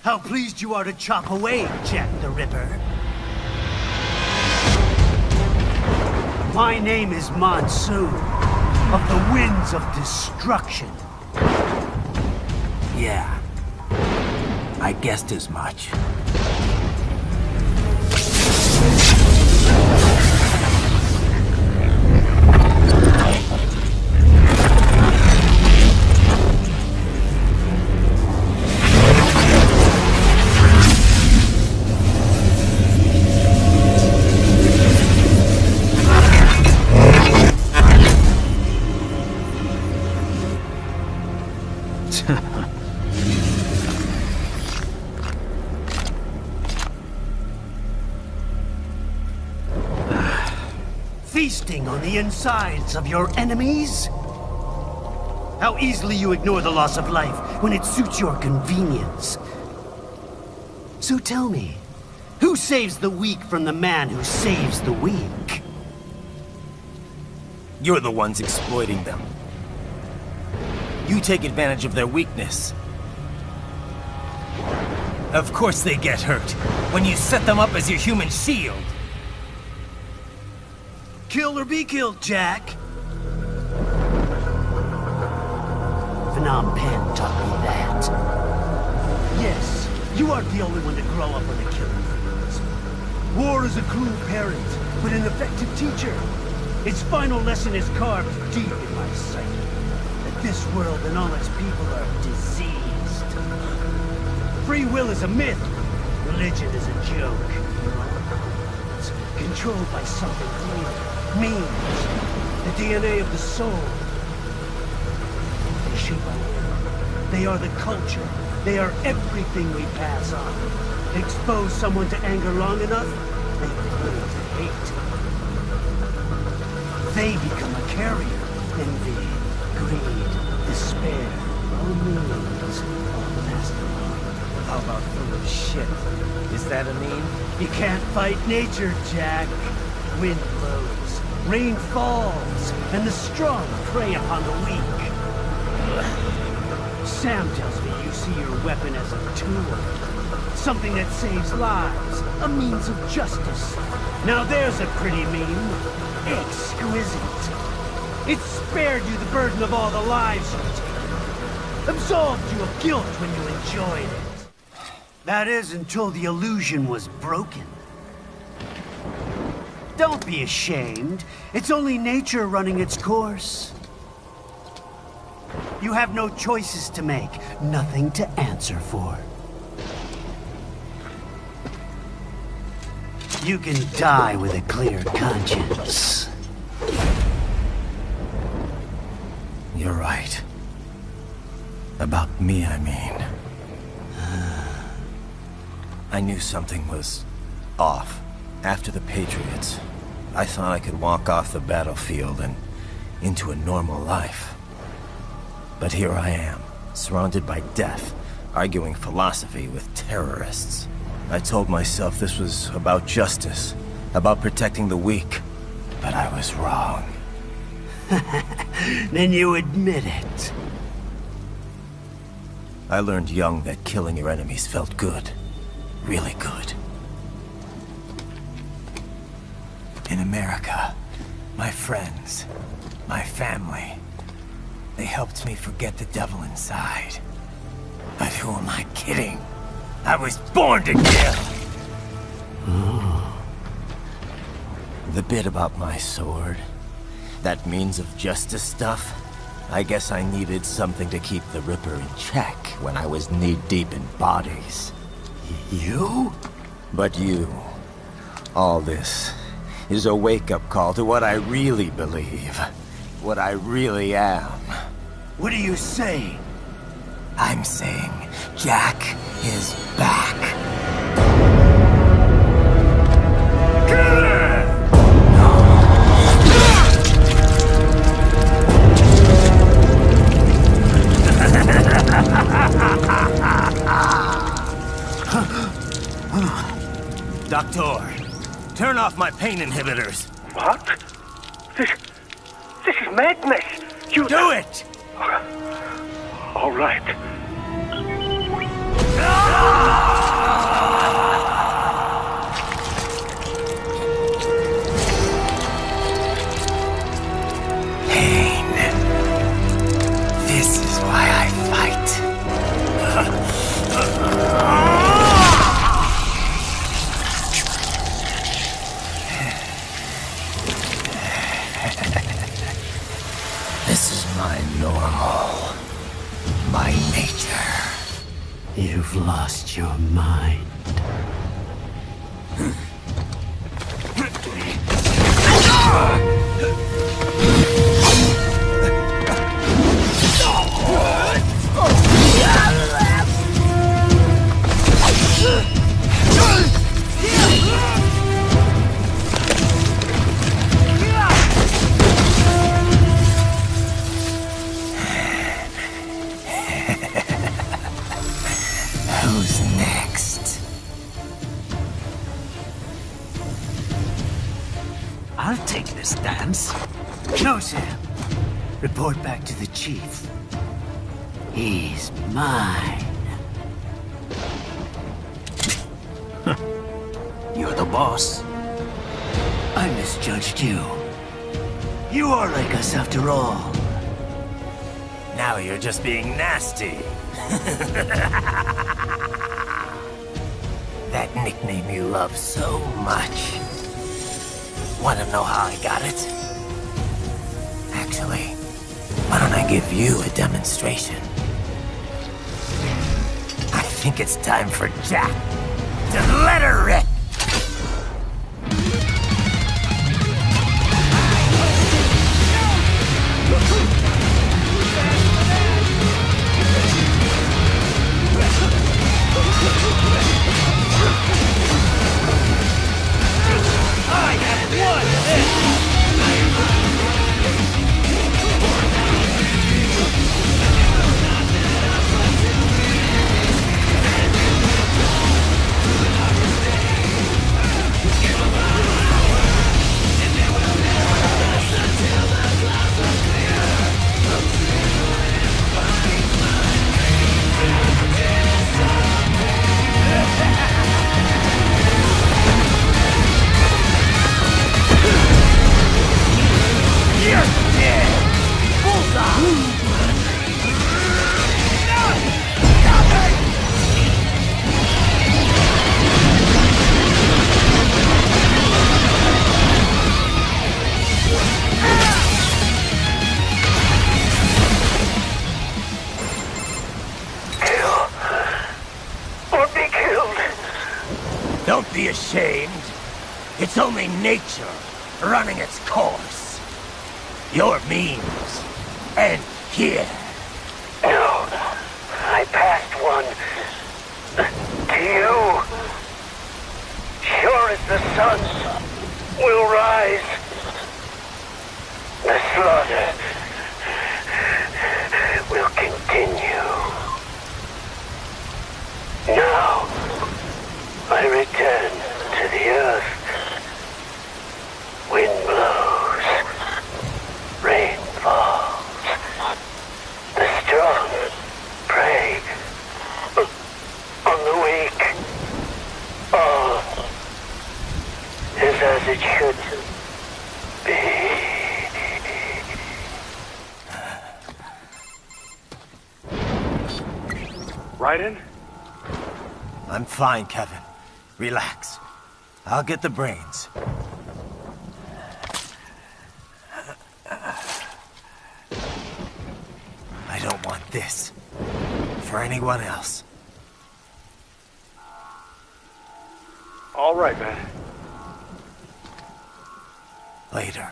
How pleased you are to chop away, Jack the Ripper. My name is Monsoon, of the Winds of Destruction. Yeah, I guessed as much. Feasting on the insides of your enemies? How easily you ignore the loss of life when it suits your convenience. So tell me, who saves the weak from the man who saves the weak? You're the ones exploiting them. You take advantage of their weakness. Of course they get hurt when you set them up as your human shield. Kill or be killed, Jack. Phnom Penh taught me that. Yes, you aren't the only one to grow up on the killing fields. War is a cruel parent, but an effective teacher. Its final lesson is carved deep in my psyche. That this world and all its people are diseased. Free will is a myth. Religion is a joke. It's controlled by something greater. Means. The DNA of the soul. They shape our will. They are the culture. They are everything we pass on. Expose someone to anger long enough, they begin to hate. They become a carrier. Envy, greed, despair, all means, all mastermind. How about full of shit? Is that a meme? You can't fight nature, Jack. Wind blows, rain falls, and the strong prey upon the weak. Sam tells me you see your weapon as a tool. Something that saves lives, a means of justice. Now there's a pretty meme. Exquisite. It spared you the burden of all the lives you took. Absolved you of guilt when you enjoyed it. That is, until the illusion was broken. Don't be ashamed. It's only nature running its course. You have no choices to make, nothing to answer for. You can die with a clear conscience. You're right. About me, I mean. I knew something was off. After the Patriots, I thought I could walk off the battlefield and into a normal life. But here I am, surrounded by death, arguing philosophy with terrorists. I told myself this was about justice, about protecting the weak, but I was wrong. Then you admit it. I learned young that killing your enemies felt good. Really good. In America, my friends, my family, they helped me forget the devil inside. But who am I kidding? I was born to kill! The bit about my sword, that means of justice stuff, I guess I needed something to keep the Ripper in check when I was knee-deep in bodies. You? But you, all this, is a wake-up call to what I really believe. What I really am. What are you saying? I'm saying Jack is back. Doctor, turn off my pain inhibitors. What? This is madness. You do it! All right. Pain. This is why I fight. This is my normal. My nature. You've lost your mind. Who's next? I'll take this dance. No, Sam. Report back to the chief. He's mine. You're the boss. I misjudged you. You are like us after all. Now you're just being nasty. That nickname you love so much. Want to know how I got it? Actually, why don't I give you a demonstration? I think it's time for Jack to let her rip. I have won this! Don't be ashamed. It's only nature running its course. Your means end here. No, I passed one to you. Sure as the sun will rise, the slaughter will continue. Now, I return to the earth. Wind blows, rain falls, the strong prey on the weak. All is as it should be. Raiden? I'm fine, Kevin. Relax. I'll get the brains. I don't want this. For anyone else. All right, man. Later.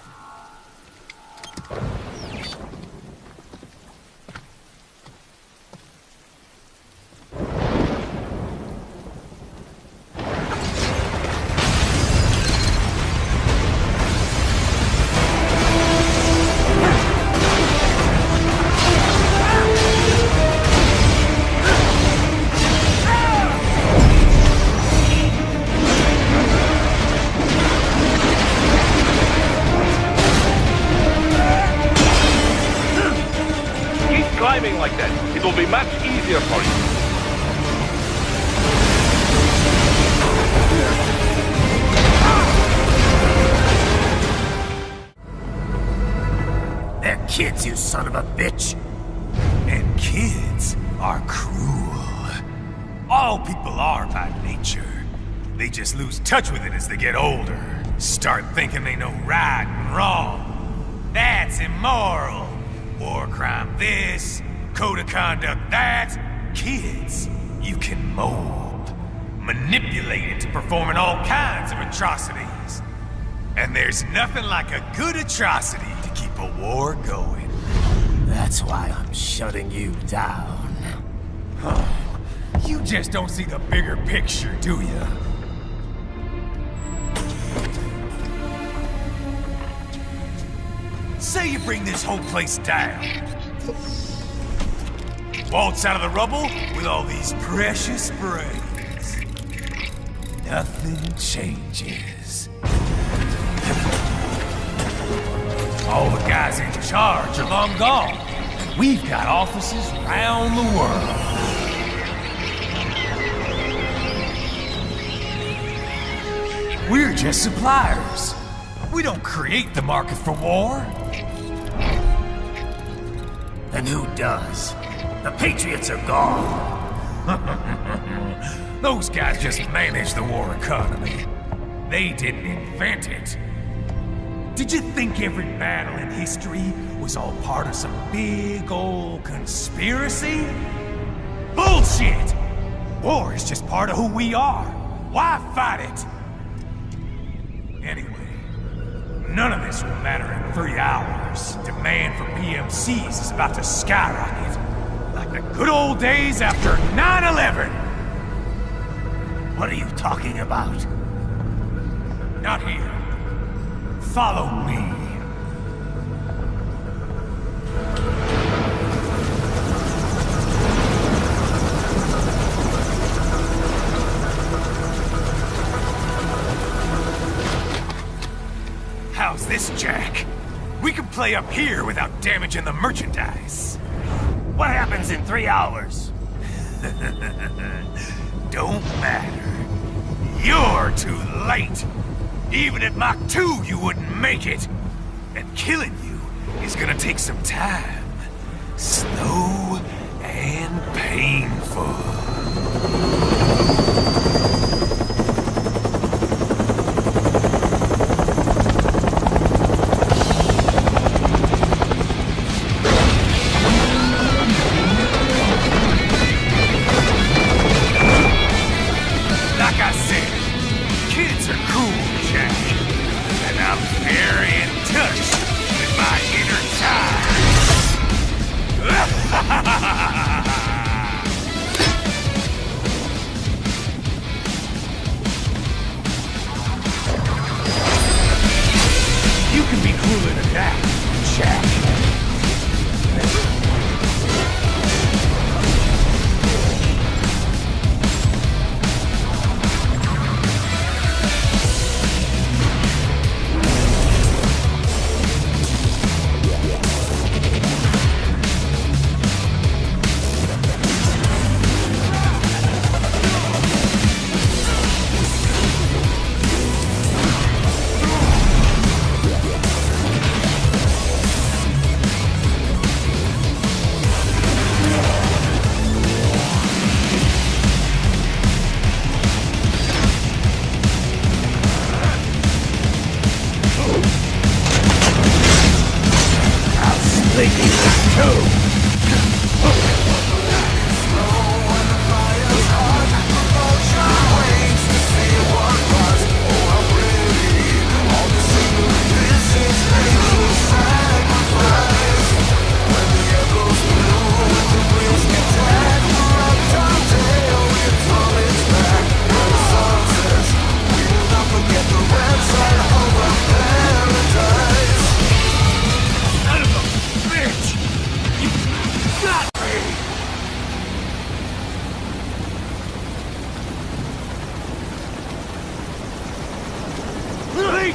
Like that, it will be much easier for you. They're kids, you son of a bitch. And kids are cruel. All people are by nature. They just lose touch with it as they get older. Start thinking they know right and wrong. That's immoral. War crime this. Code of conduct that. Kids, you can mold, manipulate into performing all kinds of atrocities. And there's nothing like a good atrocity to keep a war going. That's why I'm shutting you down. You just don't see the bigger picture, do you? Say you bring this whole place down. Waltz out of the rubble with all these precious brains. Nothing changes. All the guys in charge are long gone. We've got offices around the world. We're just suppliers. We don't create the market for war. And who does? The Patriots are gone. Those guys just manage the war economy. They didn't invent it. Did you think every battle in history was all part of some big old conspiracy? Bullshit! War is just part of who we are. Why fight it? Anyway, none of this will matter in 3 hours. Demand for PMCs is about to skyrocket. Like the good old days after 9/11. What are you talking about? Not here. Follow me. How's this, Jack? We can play up here without damaging the merchandise. What happens in 3 hours? Don't matter. You're too late. Even at Mach 2, you wouldn't make it. And killing you is gonna take some time. Slow and painful. Like I said,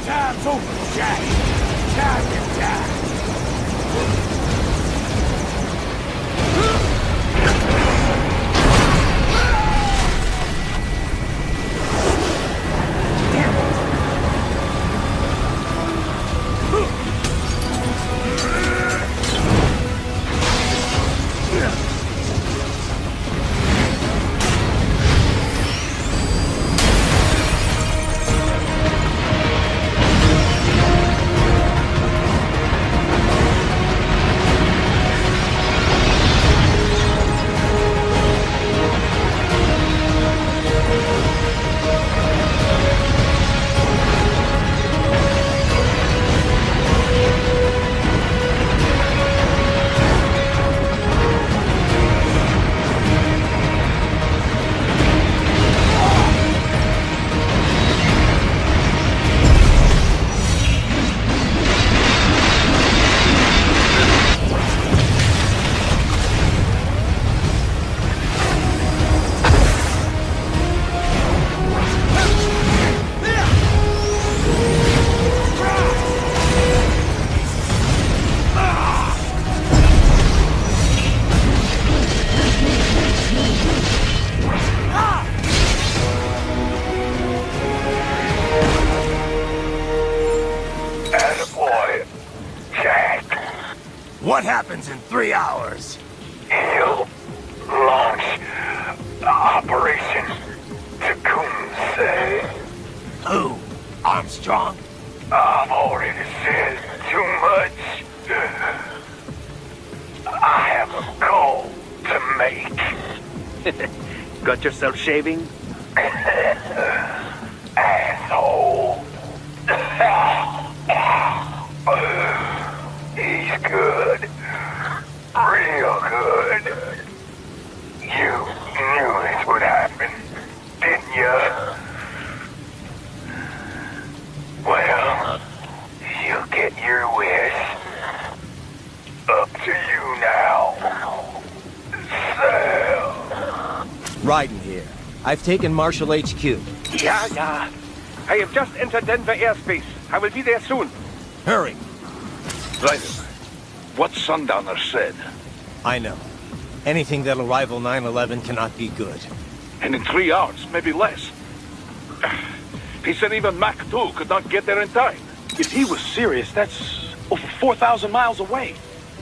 Time's over, Jack. Time to die. What happens in 3 hours? He'll launch Operation Tecumseh. Who? Armstrong? I've already said too much. I have a call to make. Got yourself shaving? Asshole. He's good. Real good. You knew this would happen, didn't you? Well, you'll get your wish. Up to you now. Sam. Raiden here. I've taken Marshall HQ. Yeah. I have just entered Denver airspace. I will be there soon. Hurry. Raiden, what Sundowner said? I know. Anything that'll rival 9/11 cannot be good. And in 3 hours, maybe less. He said even Mach 2 could not get there in time. If he was serious, that's over 4,000 miles away.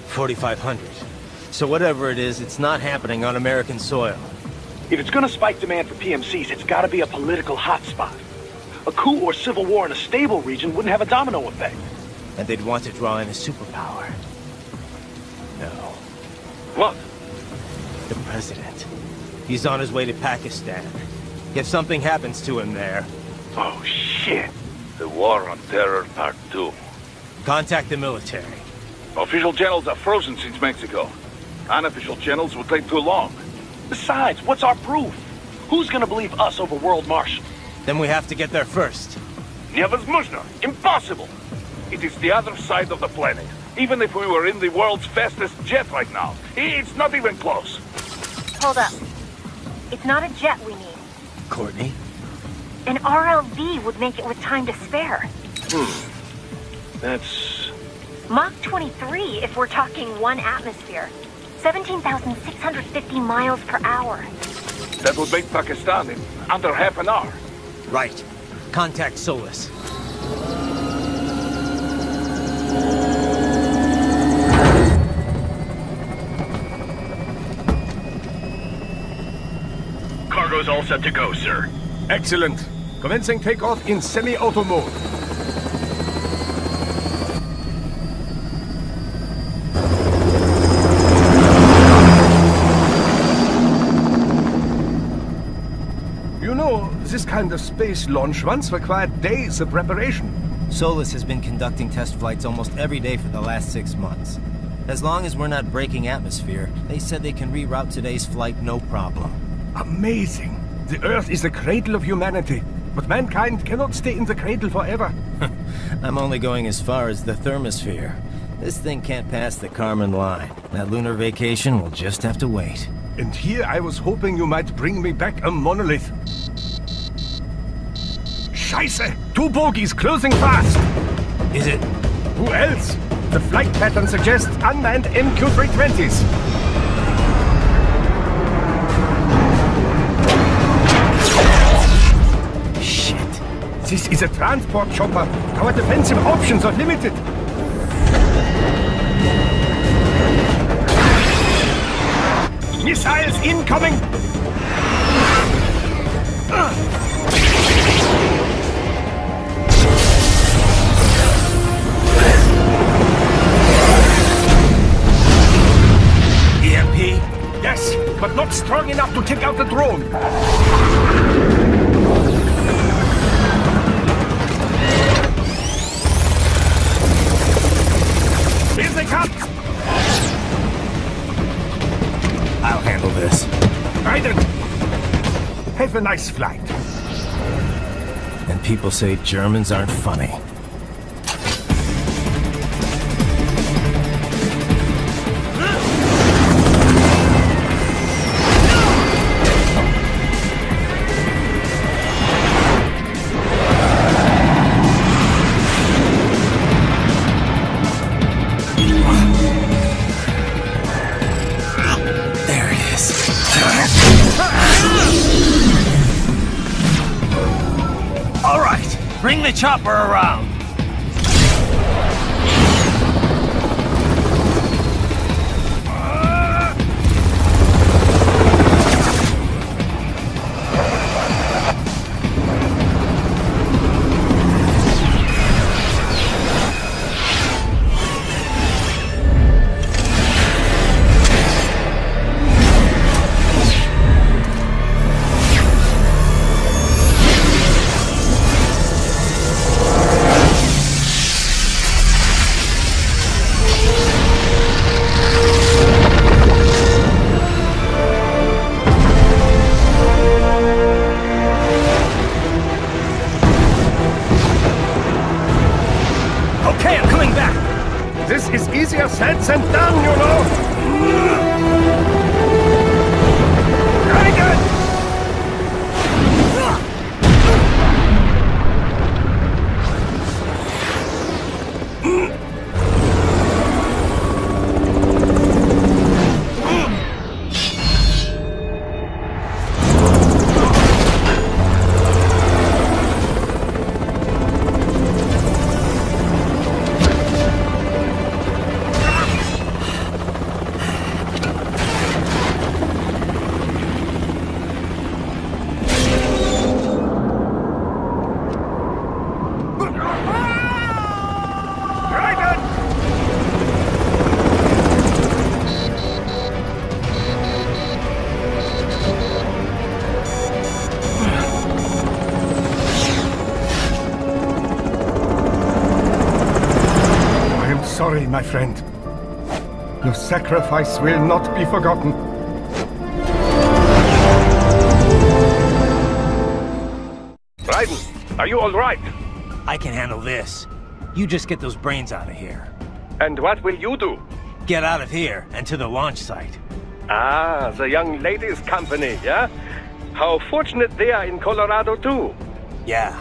4,500. So whatever it is, it's not happening on American soil. If it's gonna spike demand for PMCs, it's gotta be a political hotspot. A coup or civil war in a stable region wouldn't have a domino effect. And they'd want to draw in a superpower. No. What? The president. He's on his way to Pakistan. If something happens to him there... Oh, shit. The War on Terror Part 2. Contact the military. Official channels are frozen since Mexico. Unofficial channels would take too long. Besides, what's our proof? Who's gonna believe us over World Marshal? Then we have to get there first. Невозможно! Impossible! It is the other side of the planet. Even if we were in the world's fastest jet right now, it's not even close. Hold up. It's not a jet we need. Courtney? An RLV would make it with time to spare. That's... Mach 23 if we're talking 1 atmosphere. 17,650 miles per hour. That would make Pakistan in under half an hour. Right. Contact Solus. Cargo's all set to go, sir. Excellent. Commencing takeoff in semi-auto mode. You know, this kind of space launch once required days of preparation. Solus has been conducting test flights almost every day for the last 6 months. As long as we're not breaking atmosphere, they said they can reroute today's flight no problem. Amazing. The Earth is the cradle of humanity, but mankind cannot stay in the cradle forever. I'm only going as far as the thermosphere. This thing can't pass the Kármán line. That lunar vacation will just have to wait. And here I was hoping you might bring me back a monolith. Scheiße! 2 bogies closing fast! Is it? Who else? The flight pattern suggests unmanned MQ-320s. Shit. This is a transport chopper. Our defensive options are limited. Missiles incoming! EMP? Yes, but not strong enough to take out the drone. Here they come! I'll handle this. Raiden! Have a nice flight. And people say Germans aren't funny. Bring the chopper around. Easier said than done, you know! Very good! Sorry, my friend. Your sacrifice will not be forgotten. Raiden, are you all right? I can handle this. You just get those brains out of here. And what will you do? Get out of here and to the launch site. Ah, the young ladies' company, yeah? How fortunate they are in Colorado, too. Yeah.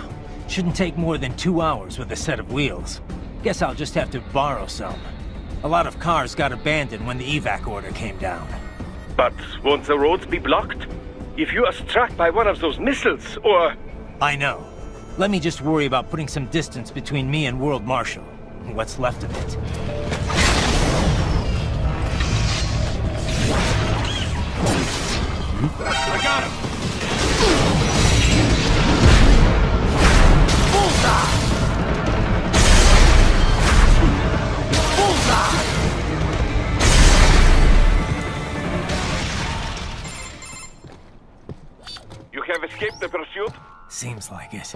Shouldn't take more than 2 hours with a set of wheels. Guess I'll just have to borrow some. A lot of cars got abandoned when the evac order came down. But won't the roads be blocked? If you are struck by one of those missiles, or... I know. Let me just worry about putting some distance between me and World Marshal. What's left of it. I got him! Bullseye! Bullseye! You have escaped the pursuit? Seems like it.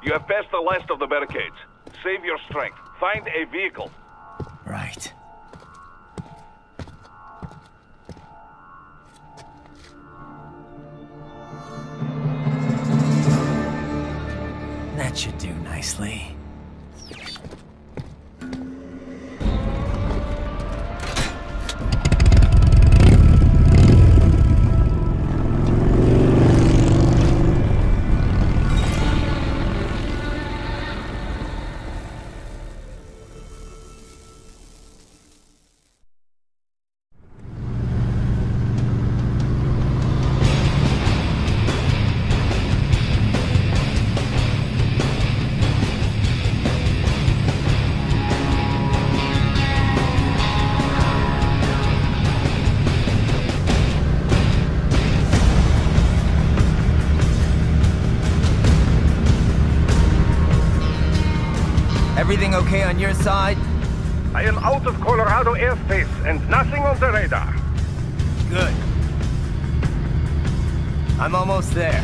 You have passed the last of the barricades. Save your strength. Find a vehicle. Right. That should do nicely. Everything okay on your side? I am out of Colorado airspace and nothing on the radar. Good. I'm almost there.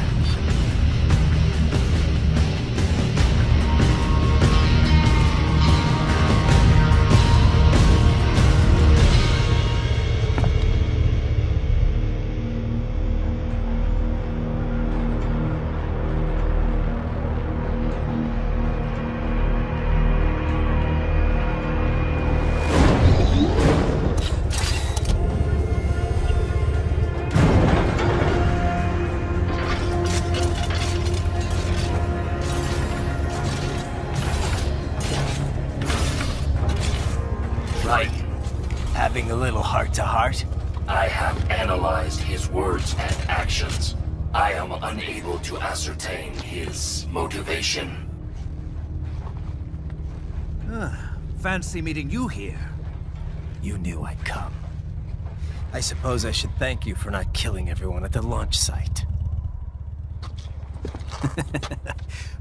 Right. Having a little heart-to-heart? I have analyzed his words and actions. I am unable to ascertain his motivation. Fancy meeting you here. You knew I'd come. I suppose I should thank you for not killing everyone at the launch site.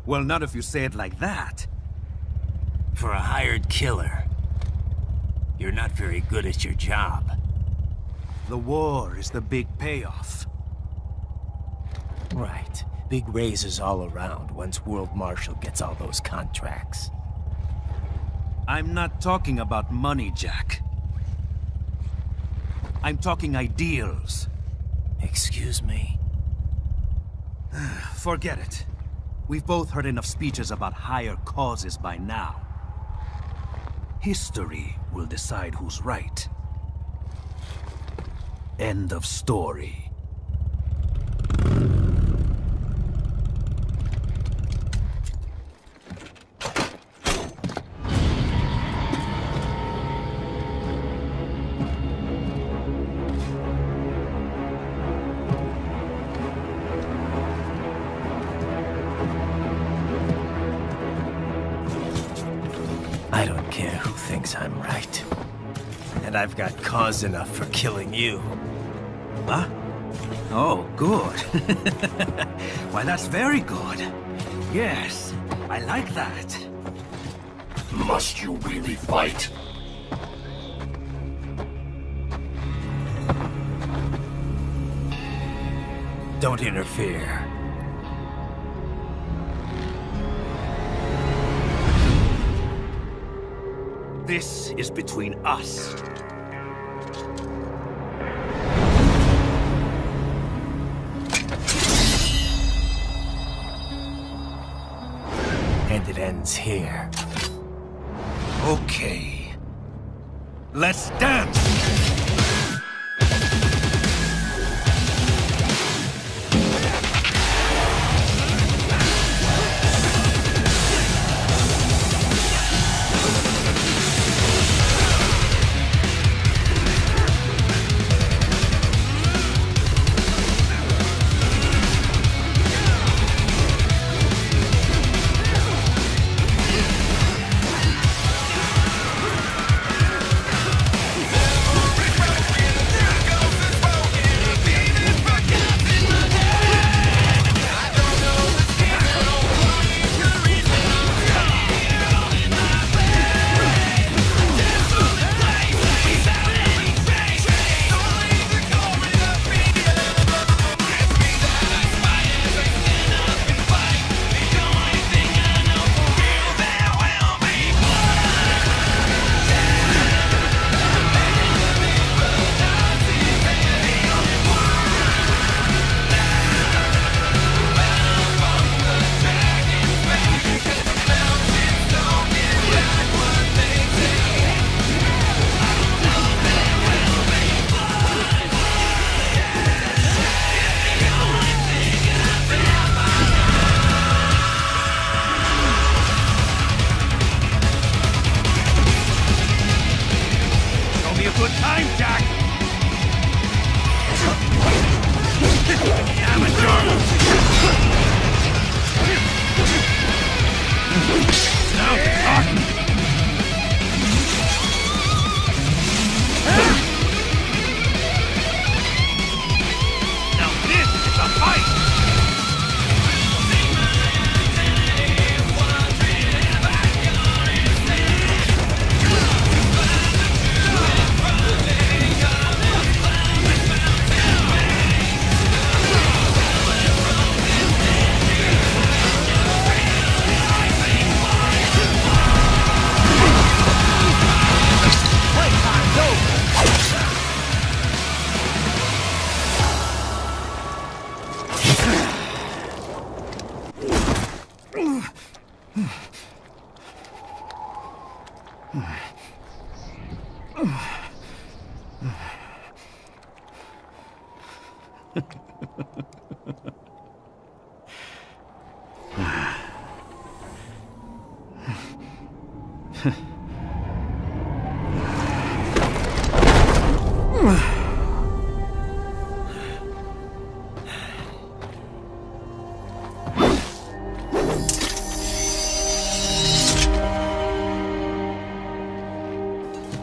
Well, not if you say it like that. For a hired killer, you're not very good at your job. The war is the big payoff. Right. Big raises all around once World Marshal gets all those contracts. I'm not talking about money, Jack. I'm talking ideals. Excuse me? Forget it. We've both heard enough speeches about higher causes by now. History will decide who's right. End of story. I don't care who thinks I'm right. And I've got cause enough for killing you. Huh? Oh, good. Why, that's very good. Yes, I like that. Must you really fight? Don't interfere. This is between us. And it ends here. Okay. Let's dance!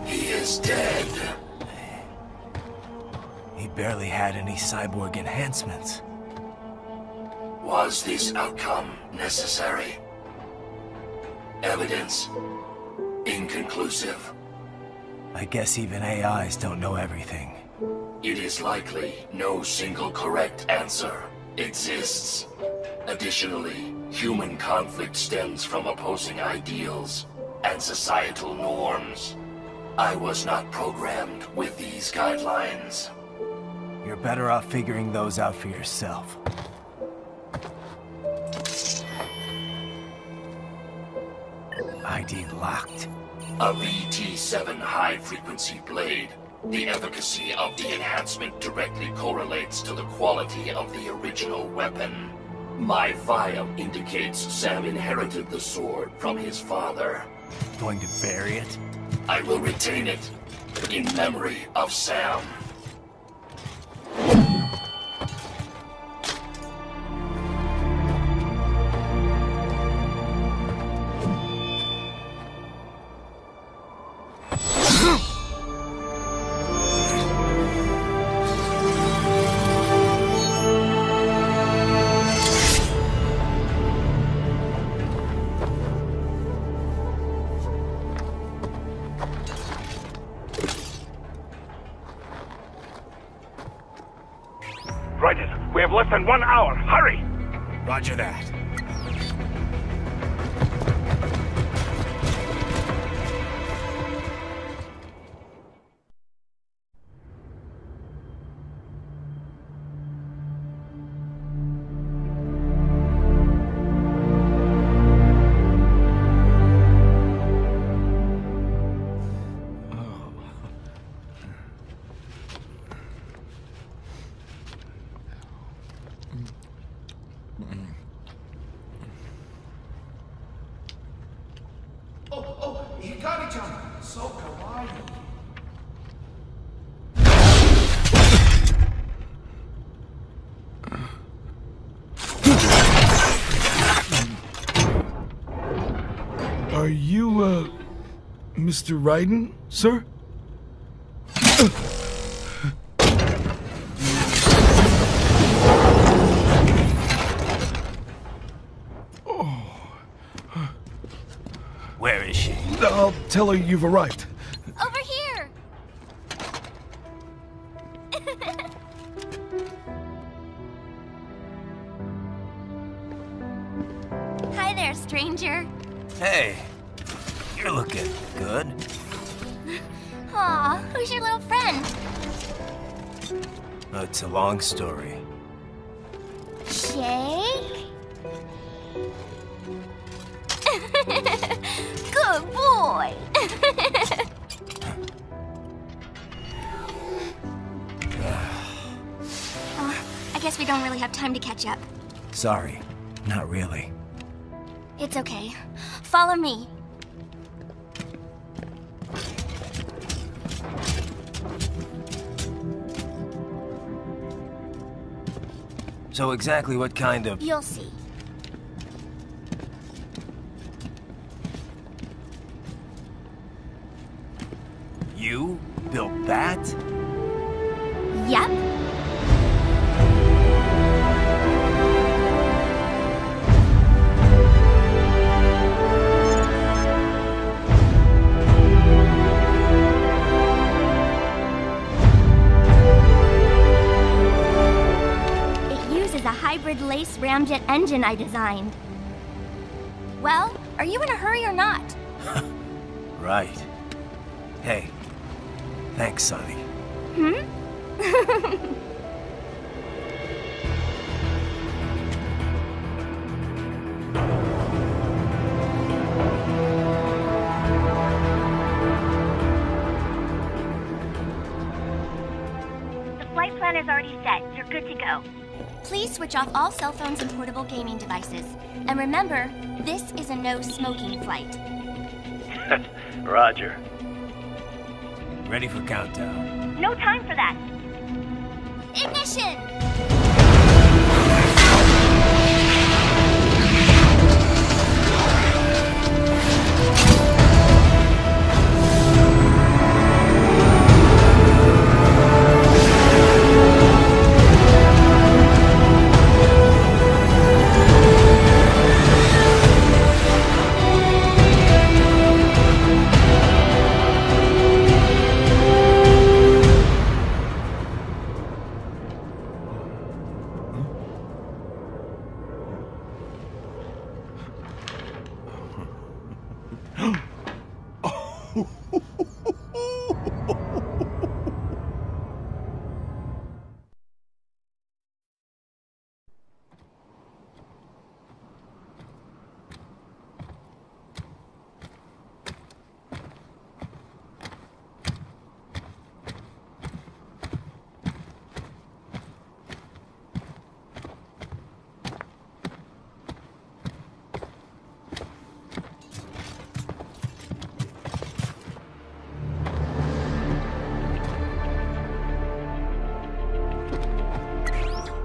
He is dead. He barely had any cyborg enhancements. Was this outcome necessary? Evidence inconclusive. I guess even AIs don't know everything. It is likely no single correct answer exists. Additionally, human conflict stems from opposing ideals and societal norms. I was not programmed with these guidelines. You're better off figuring those out for yourself. ID locked. A VT7 high-frequency blade. The efficacy of the enhancement directly correlates to the quality of the original weapon. My file indicates Sam inherited the sword from his father. Going to bury it? I will retain it in memory of Sam. Raiden, we have less than 1 hour. Hurry! Roger that. Oh, Hikari-chan, so kawaii. Are you, Mr. Raiden, sir? Where is she? I'll tell her you've arrived. Over here! Hi there, stranger. Hey, you're looking good. Aw, who's your little friend? It's a long story. Shake? Good boy! I guess we don't really have time to catch up. Sorry, not really. It's okay. Follow me. So exactly what kind of... You'll see. You built that? Yep. It uses a hybrid lace ramjet engine I designed. Well, are you in a hurry or not? Right. Hey, thanks, Sonny. Hmm? The flight plan is already set. You're good to go. Please switch off all cell phones and portable gaming devices. And remember, this is a no-smoking flight. Roger. Ready for countdown. No time for that. Ignition!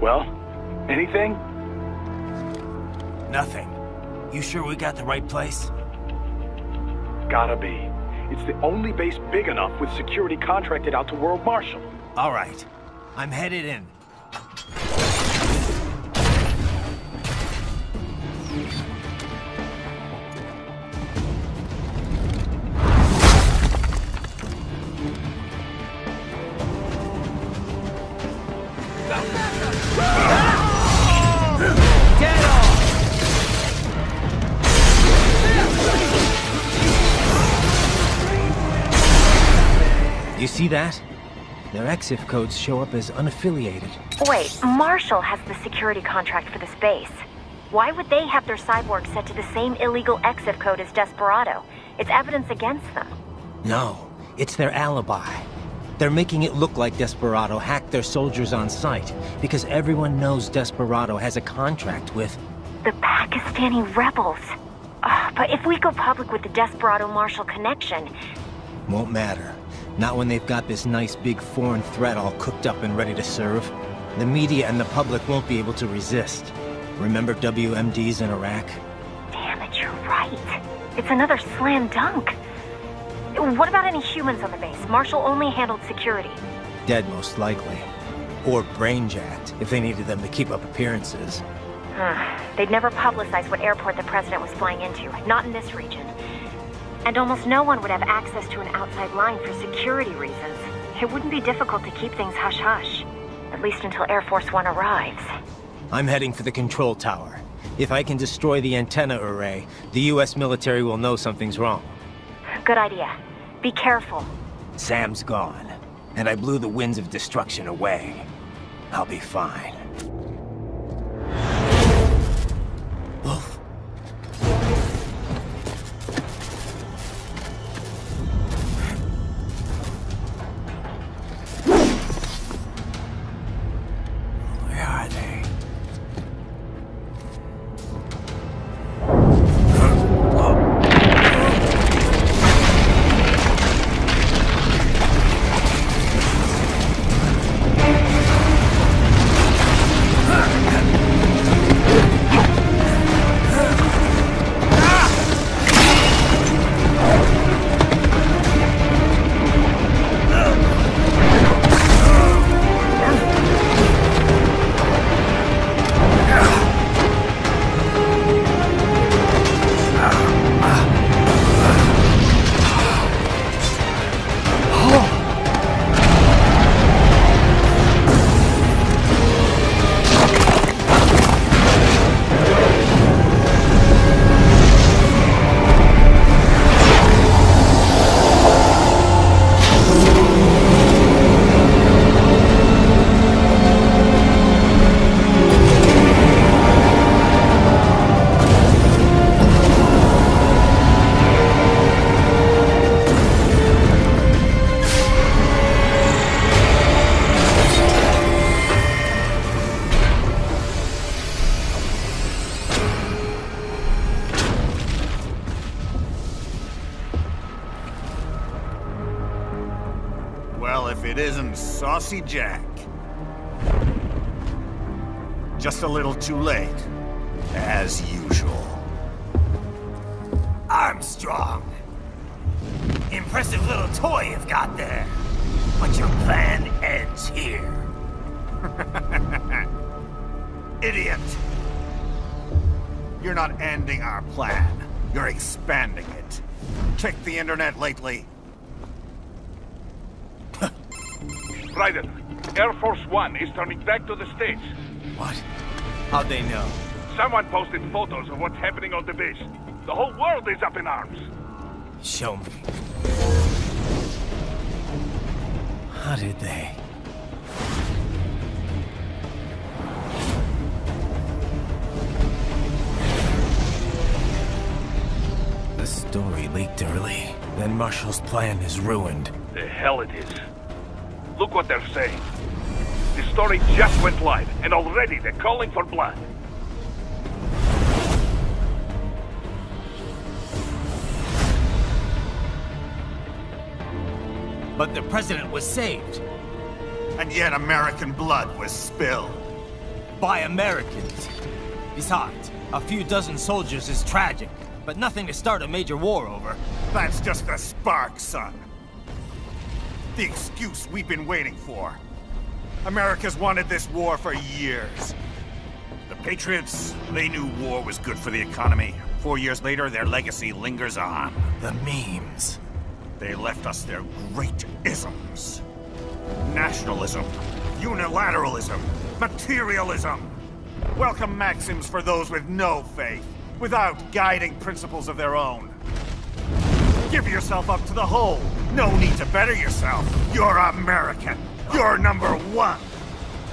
Well, anything? Nothing. You sure we got the right place? Gotta be. It's the only base big enough with security contracted out to World Marshal. All right. I'm headed in. You see that? Their EXIF codes show up as unaffiliated. Wait, Marshall has the security contract for this base. Why would they have their cyborgs set to the same illegal EXIF code as Desperado? It's evidence against them. No, it's their alibi. They're making it look like Desperado hacked their soldiers on sight, because everyone knows Desperado has a contract with... The Pakistani rebels. But if we go public with the Desperado-Marshall connection... Won't matter. Not when they've got this nice big foreign threat all cooked up and ready to serve. The media and the public won't be able to resist. Remember WMDs in Iraq? Damn it, you're right. It's another slam dunk. What about any humans on the base? Marshall only handled security. Dead, most likely. Or brain-jacked, if they needed them to keep up appearances. They'd never publicize what airport the president was flying into, not in this region. And almost no one would have access to an outside line for security reasons. It wouldn't be difficult to keep things hush-hush. At least until Air Force One arrives. I'm heading for the control tower. If I can destroy the antenna array, the US military will know something's wrong. Good idea. Be careful. Sam's gone, and I blew the winds of destruction away. I'll be fine. it isn't Saucy Jack. Just a little too late, as usual. Armstrong! Impressive little toy you've got there. But your plan ends here. Idiot! You're not ending our plan. You're expanding it. Check the internet lately. Raiden, Air Force One is turning back to the States. What? How'd they know? Someone posted photos of what's happening on the base. The whole world is up in arms. Show me. How did they? The story leaked early. Then Marshall's plan is ruined. The hell it is. Look what they're saying. The story just went live, and already they're calling for blood. But the president was saved. And yet American blood was spilled. By Americans. Besides, a few dozen soldiers is tragic, but nothing to start a major war over. That's just the spark, son. The excuse we've been waiting for. America's wanted this war for years. The Patriots, they knew war was good for the economy. 4 years later, their legacy lingers on. The memes. They left us their great isms. Nationalism, unilateralism, materialism. Welcome maxims for those with no faith, without guiding principles of their own. Give yourself up to the whole. No need to better yourself. You're American. You're number one.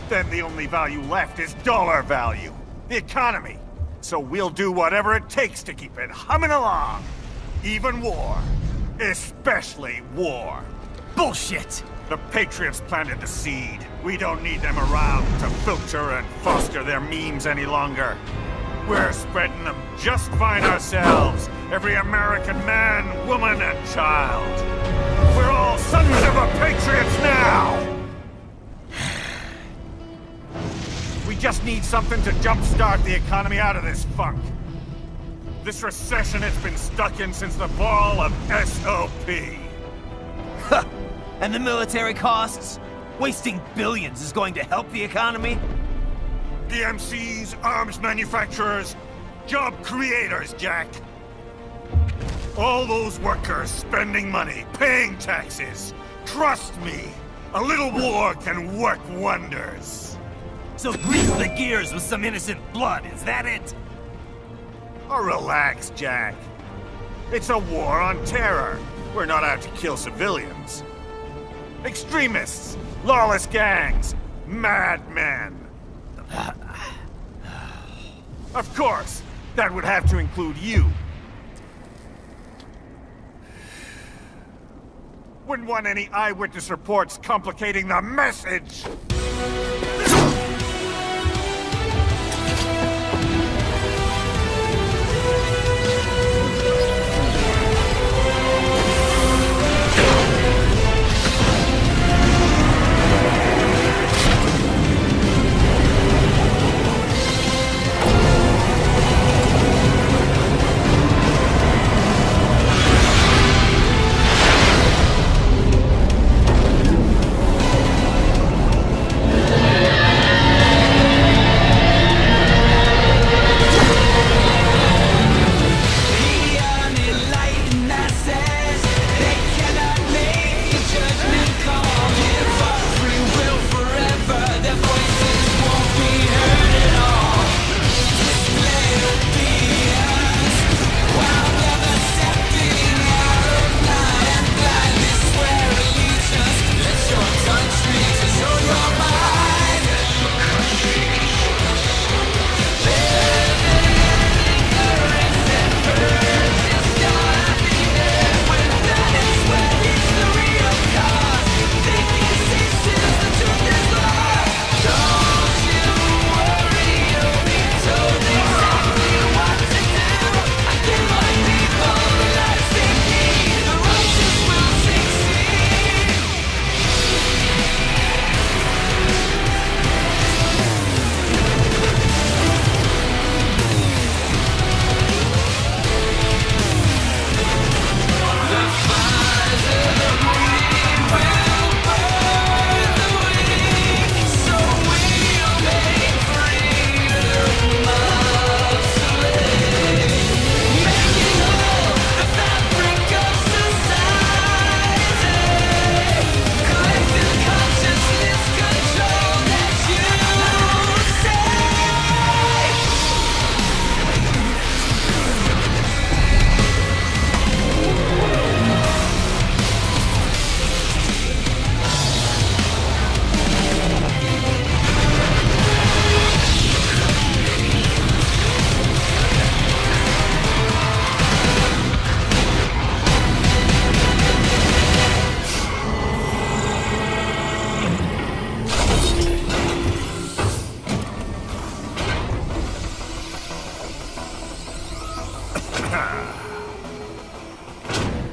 Then the only value left is dollar value. The economy. So we'll do whatever it takes to keep it humming along. Even war. Especially war. Bullshit! The Patriots planted the seed. We don't need them around to filter and foster their memes any longer. We're spreading them just fine ourselves. Every American man, woman, and child. We're all sons of the Patriots now! We just need something to jumpstart the economy out of this funk. This recession it's been stuck in since the fall of SOP. And the military costs? Wasting billions is going to help the economy? DMCs, arms manufacturers, job creators, Jack. All those workers spending money, paying taxes. Trust me, a little war can work wonders. So grease the gears with some innocent blood, is that it? Oh, relax, Jack. It's a war on terror. We're not out to kill civilians. Extremists, lawless gangs, madmen. Of course, that would have to include you. Wouldn't want any eyewitness reports complicating the message.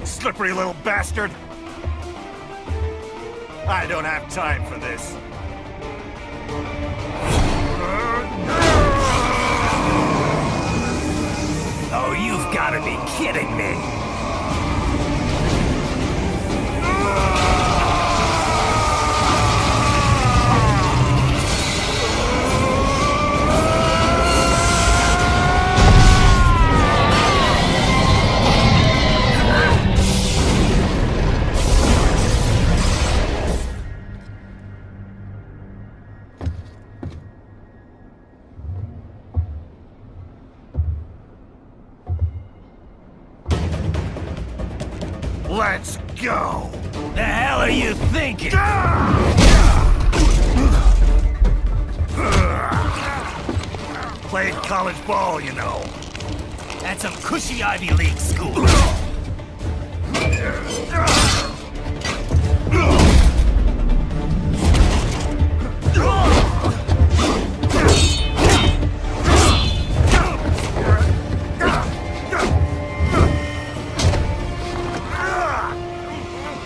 Slippery little bastard! I don't have time for this. Oh, you've got to be kidding me! Let's go! The hell are you thinking? Played college ball, you know. That's some cushy Ivy League school.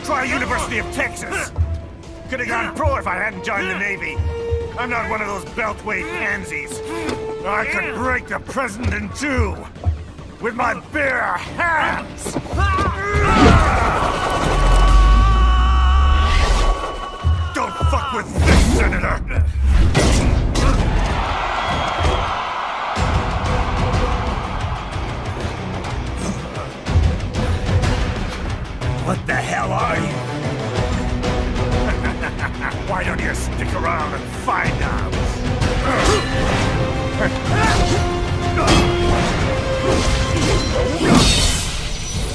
Try University of Texas. Could have gone pro if I hadn't joined the Navy. I'm not one of those beltway pansies. I could break the president in two with my bare hands. Don't fuck with this, Senator. What the hell are you? Why don't you stick around and find out?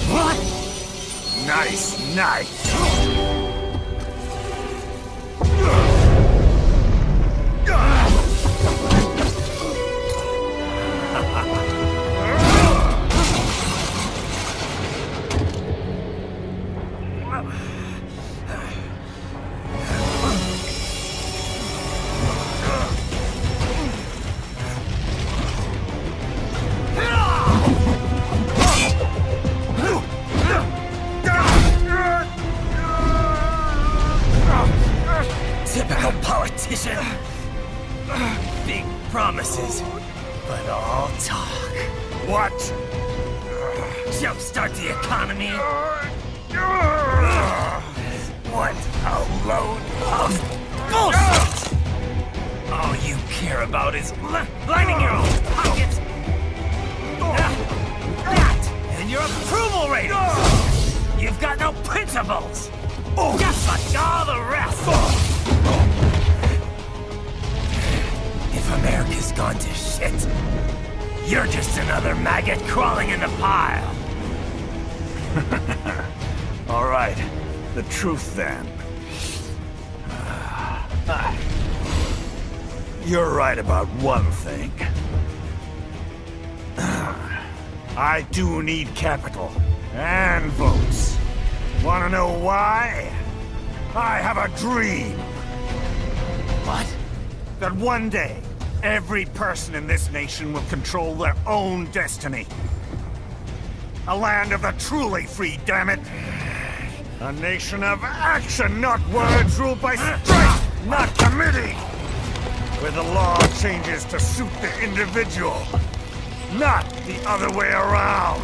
What? Nice, nice. Typical politician. Big promises, but all talk. What? Jumpstart the economy? What a load of bullshit! All you care about is lining your own pockets. That and your approval ratings. You've got no principles. Just like all the rest. If America's gone to shit, you're just another maggot crawling in the pile. All right, the truth then. You're right about one thing. I do need capital and votes. Wanna know why? I have a dream. What? That one day, every person in this nation will control their own destiny. A land of the truly free, damn it. A nation of action, not words, ruled by strength, not committee. Where the law changes to suit the individual, not the other way around.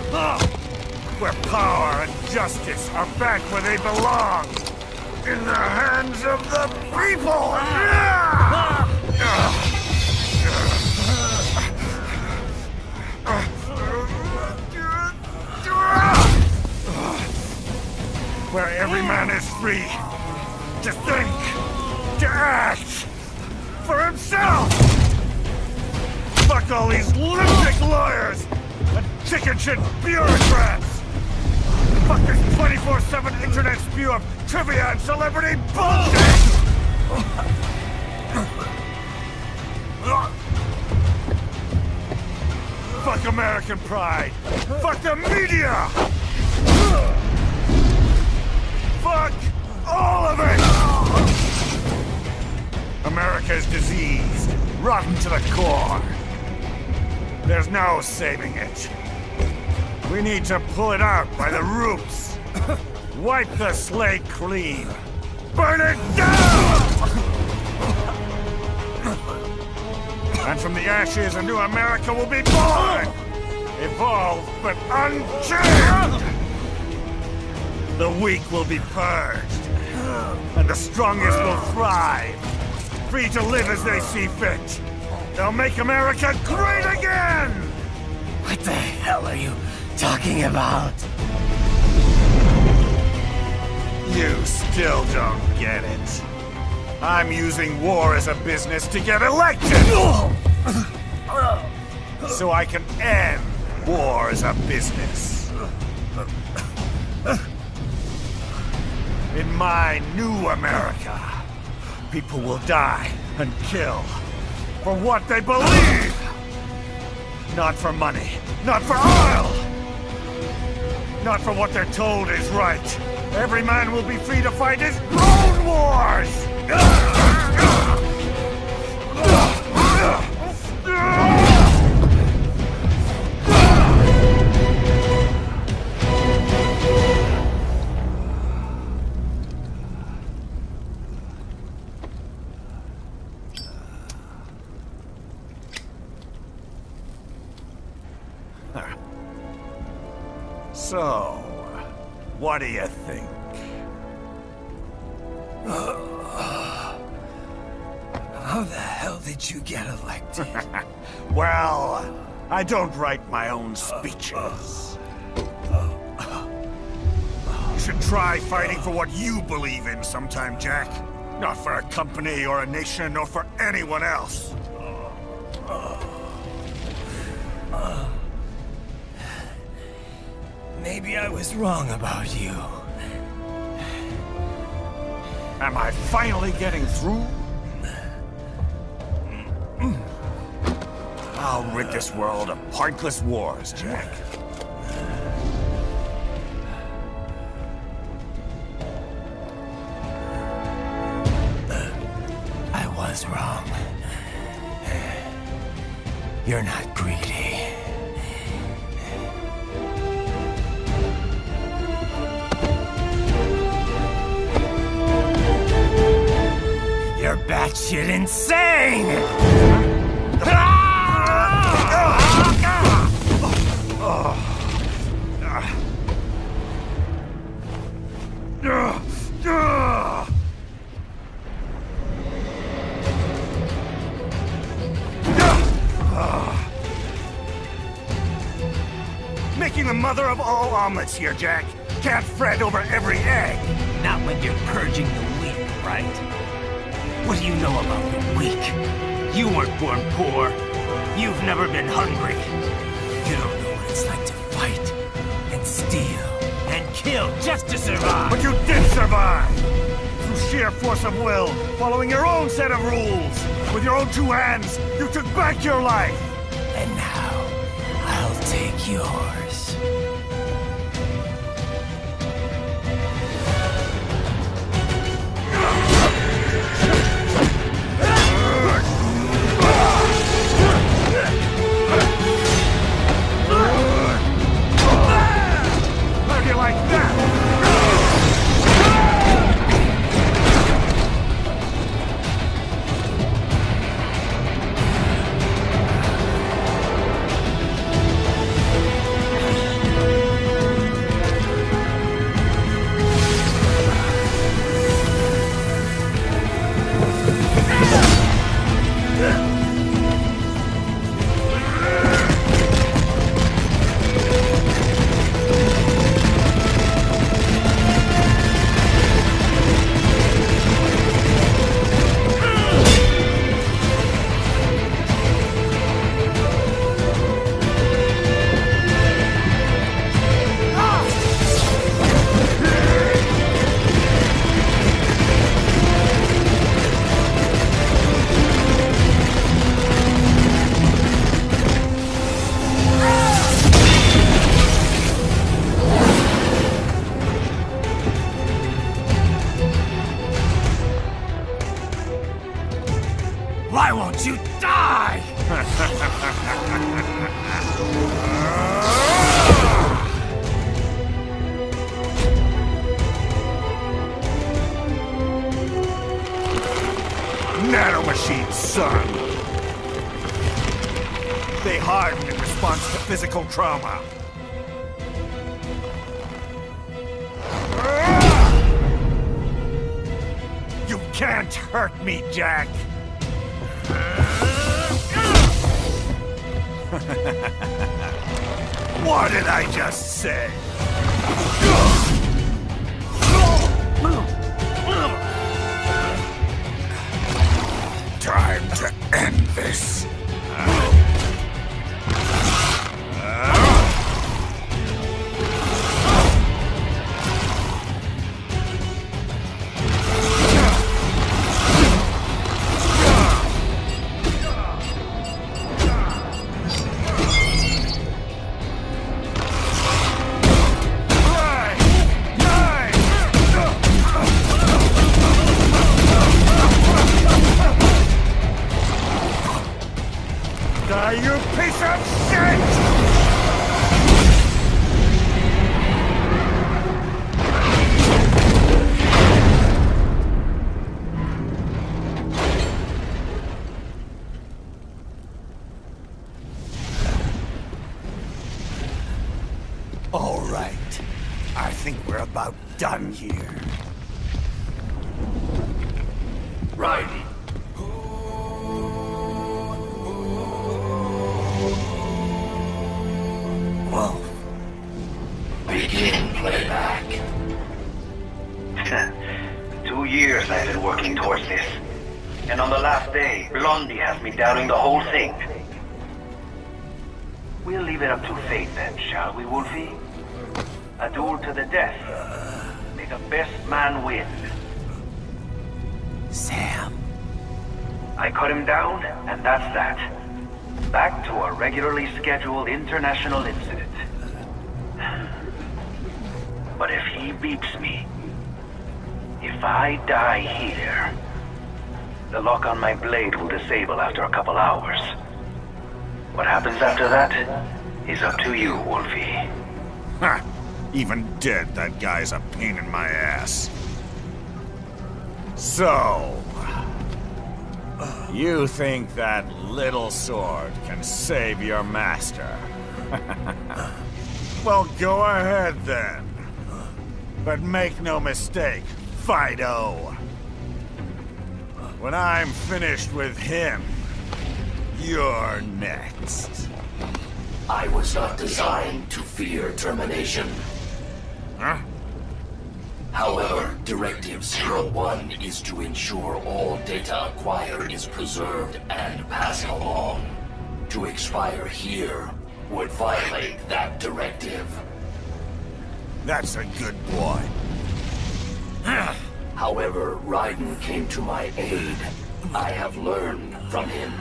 Where power and justice are back where they belong. In the hands of the people! Where every man is free to think, to act for himself! Fuck all these lunatic lawyers and chicken shit bureaucrats! Fuck this 24/7 internet spew of trivia and celebrity bullshit! Fuck American pride! Fuck the media! Fuck all of it! America is diseased, rotten to the core. There's no saving it. We need to pull it out by the roots. Wipe the slate clean. Burn it down! And from the ashes, a new America will be born! Evolved, but unchained! The weak will be purged, and the strongest will thrive, free to live as they see fit. They'll make America great again! What the hell are you talking about? You still don't get it. I'm using war as a business to get elected! So I can end war as a business. In my new America, people will die and kill for what they believe! Not for money, not for oil! Not for what they're told is right. Every man will be free to fight his own wars! So, what do you think? How the hell did you get elected? Well, I don't write my own speeches. You should try fighting for what you believe in sometime, Jack. Not for a company or a nation or for anyone else. Maybe I was wrong about you. Am I finally getting through? I'll rid this world of pointless wars, Jack. I was wrong. You're not greedy. You're batshit insane! Making the mother of all omelets here, Jack. Can't fret over every egg. Not when you're purging the weak, right? What do you know about the weak? You weren't born poor. You've never been hungry. You don't know what it's like to fight, and steal, and kill just to survive. But you did survive! Through sheer force of will, following your own set of rules. With your own two hands, you took back your life. And now, I'll take yours. How do you like that? physical trauma. You can't hurt me, Jack! What did I just say? Time to end this. You piece of shit! All right. I think we're about done here. Right. Wolf. Begin playback. 2 years I've been working towards this. And on the last day, Blondie has me doubting the whole thing. We'll leave it up to fate then, shall we, Wolfie? A duel to the death. May the best man win. Sam. I cut him down, and that's that. Back to a regularly scheduled international incident. But if he beats me, if I die here, the lock on my blade will disable after a couple hours. What happens after that is up to you, Wolfie. Ha! Even dead, that guy's a pain in my ass. So... you think that little sword can save your master? Well, go ahead then. But make no mistake, Fido. When I'm finished with him, you're next. I was not designed to fear termination. Huh? However, Directive 01 is to ensure all data acquired is preserved and passed along. To expire here would violate that directive. That's a good boy. However, Raiden came to my aid. I have learned from him.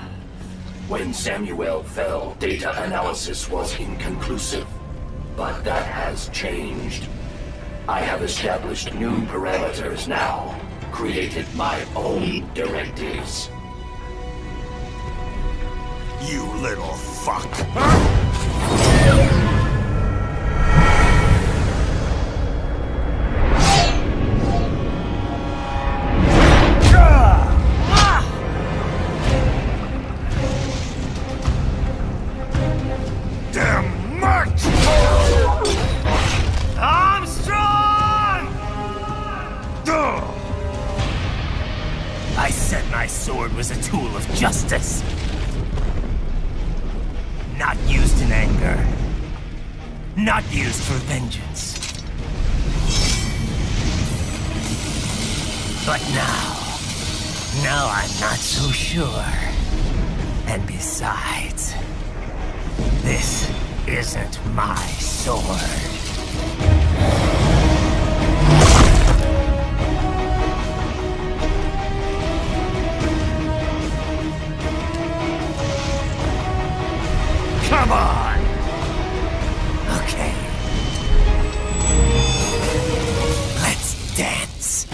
When Samuel fell, data analysis was inconclusive. But that has changed. I have established new parameters now, created my own directives. You little fuck. Damn much! I said my sword was a tool of justice. Not used in anger. Not used for vengeance. But now I'm not so sure. And besides, this isn't my sword. Come on! Okay. Let's dance.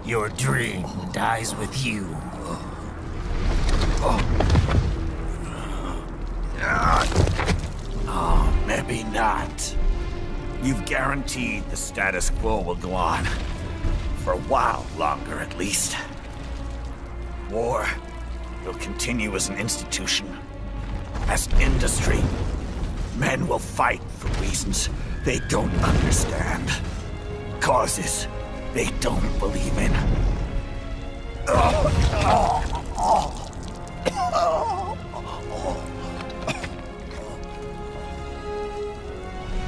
Your dream dies with you. Oh, maybe not. You've guaranteed the status quo will go on. For a while longer, at least. War will continue as an institution, as an industry. Men will fight for reasons they don't understand. Causes they don't believe in.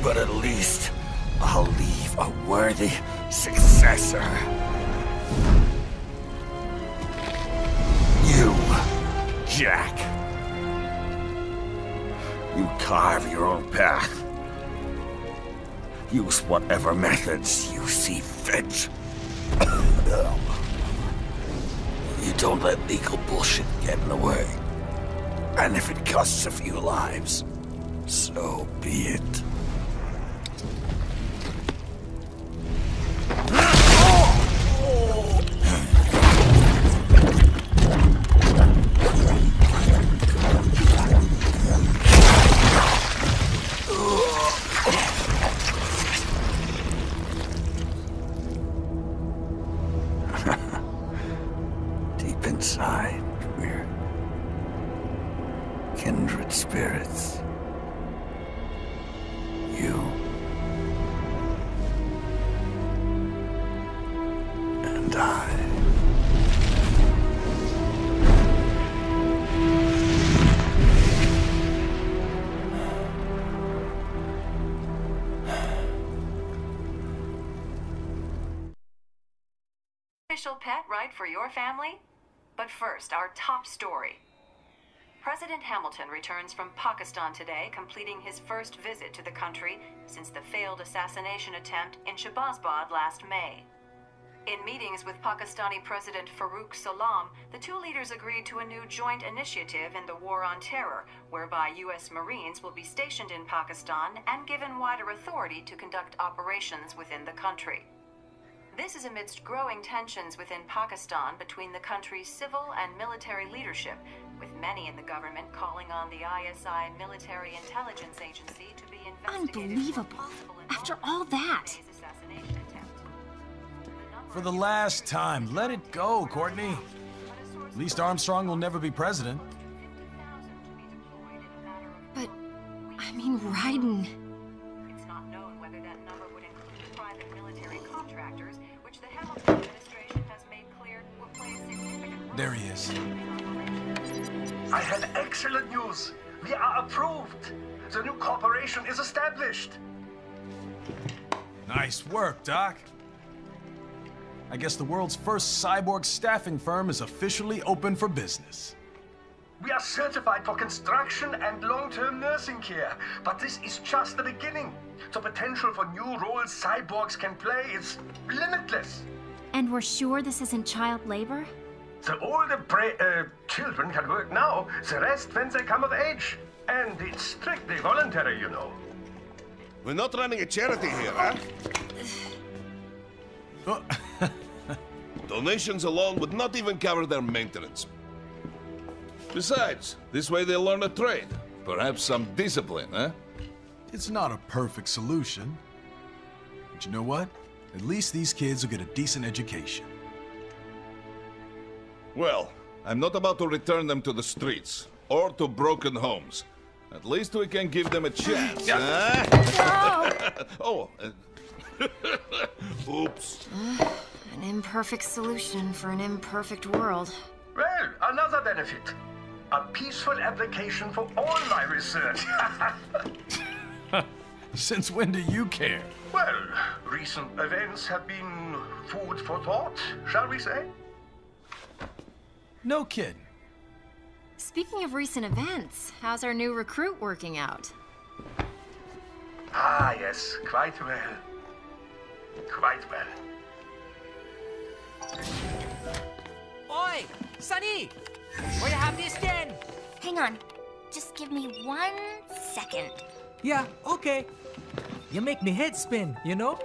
But at least I'll leave a worthy successor. You, Jack. You carve your own path. Use whatever methods you see fit. You don't let legal bullshit get in the way. And if it costs a few lives, so be it. Deep inside, we're kindred spirits. You and I. Official pet right for your family? But first, our top story. President Hamilton returns from Pakistan today, completing his first visit to the country since the failed assassination attempt in Shahbazbad last May. In meetings with Pakistani President Farooq Salam, the two leaders agreed to a new joint initiative in the war on terror, whereby U.S. Marines will be stationed in Pakistan and given wider authority to conduct operations within the country. This is amidst growing tensions within Pakistan between the country's civil and military leadership, with many in the government calling on the ISI military intelligence agency to be investigated. Unbelievable. After all that. For the last time, let it go, Courtney. At least Armstrong will never be president. But, I mean, Raiden. It's not known whether that number would include private military contractors, which the Hamilton administration has made clear will play a significant role. There he is. I have excellent news. We are approved. The new corporation is established. Nice work, Doc. I guess the world's first cyborg staffing firm is officially open for business. We are certified for construction and long-term nursing care, but this is just the beginning. The potential for new roles cyborgs can play is limitless. And we're sure this isn't child labor? The older children can work now, the rest when they come of age. And it's strictly voluntary, you know. We're not running a charity here, huh? Donations alone would not even cover their maintenance. Besides, this way they'll learn a trade. Perhaps some discipline, huh? It's not a perfect solution. But you know what? At least these kids will get a decent education. Well, I'm not about to return them to the streets, or to broken homes. At least we can give them a chance, huh? Oh, oops. An imperfect solution for an imperfect world. Well, another benefit. A peaceful application for all my research. Since when do you care? Well, recent events have been food for thought, shall we say? No kidding. Speaking of recent events, how's our new recruit working out? Ah, yes, quite well. Quite well. Oi, Sonny! Will you have this then? Hang on. Just give me 1 second. Yeah, okay. You make me head spin, you know?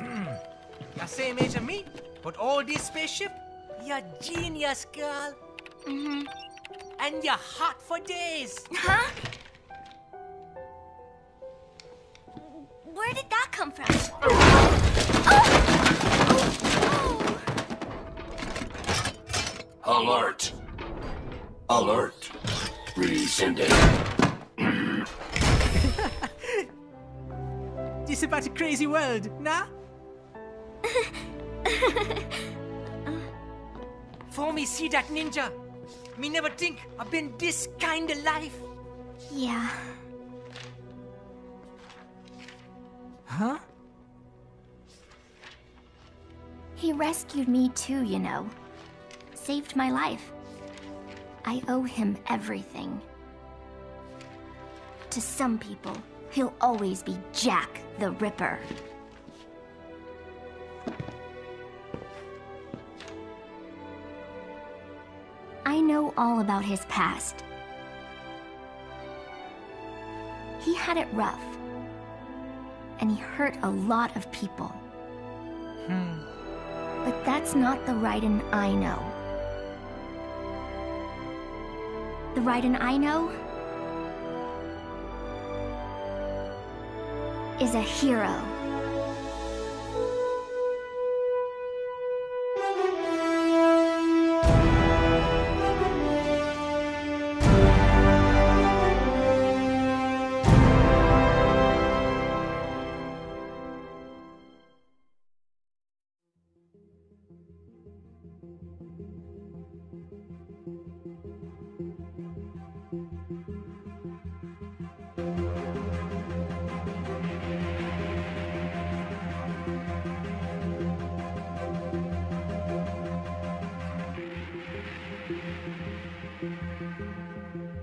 You same age as me, but all this spaceship, you're genius, girl. Mm-hmm. And you're hot for days. Huh? Where did that come from? Alert! Alert! Resending. This about a crazy world, nah? For me see that ninja, me never think I've been this kind of life. Yeah. Huh? He rescued me too, you know. Saved my life. I owe him everything. To some people, he'll always be Jack the Ripper. I know all about his past. He had it rough. And he hurt a lot of people. But that's not the Raiden I know. The Raiden I know is a hero.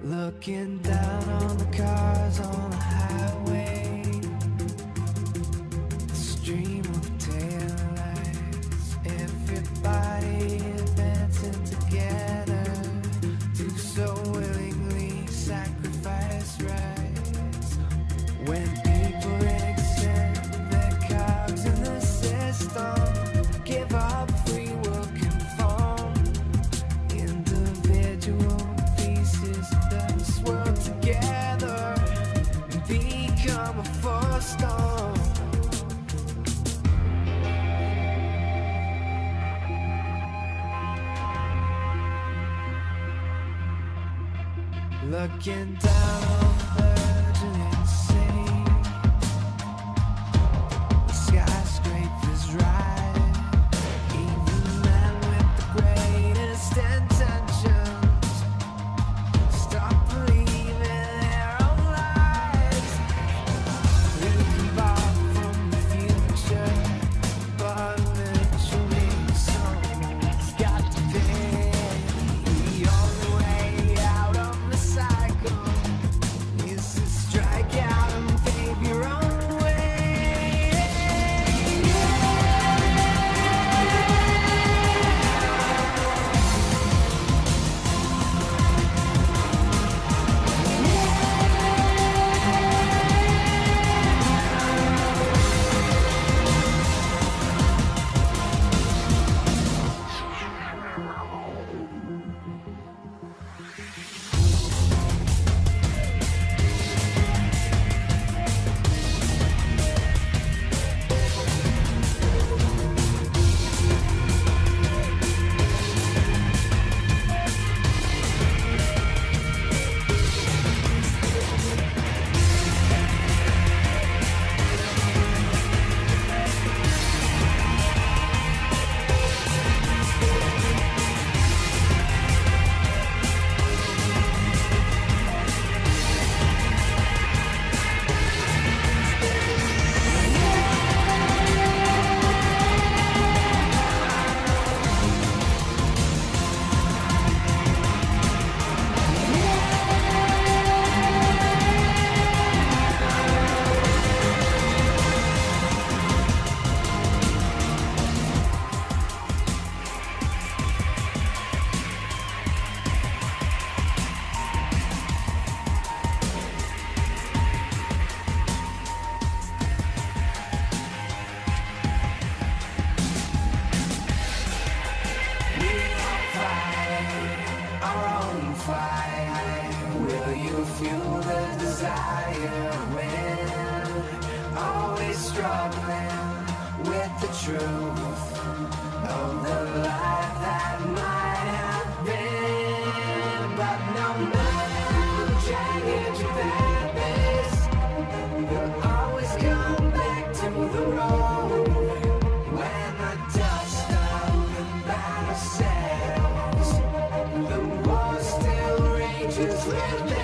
Looking down on the cars on the highway, the stream of taillights, everybody advancing together to so willingly sacrifice rights. When people accept their cogs in the system, give up free will conform, individual pieces that swirl together and become a force storm. Looking down on the virgin insane, the skyscrapers rise, even men with the greatest intentions stop believing their own lives. We can borrow from the future, but eventually someone's got to pay. The only way out of the cycle is fuel the desire when always struggling with the truth of the life that might have been. But no matter how jagged your path is, you'll always come back to the road when the dust of the battle settles. The war still rages within.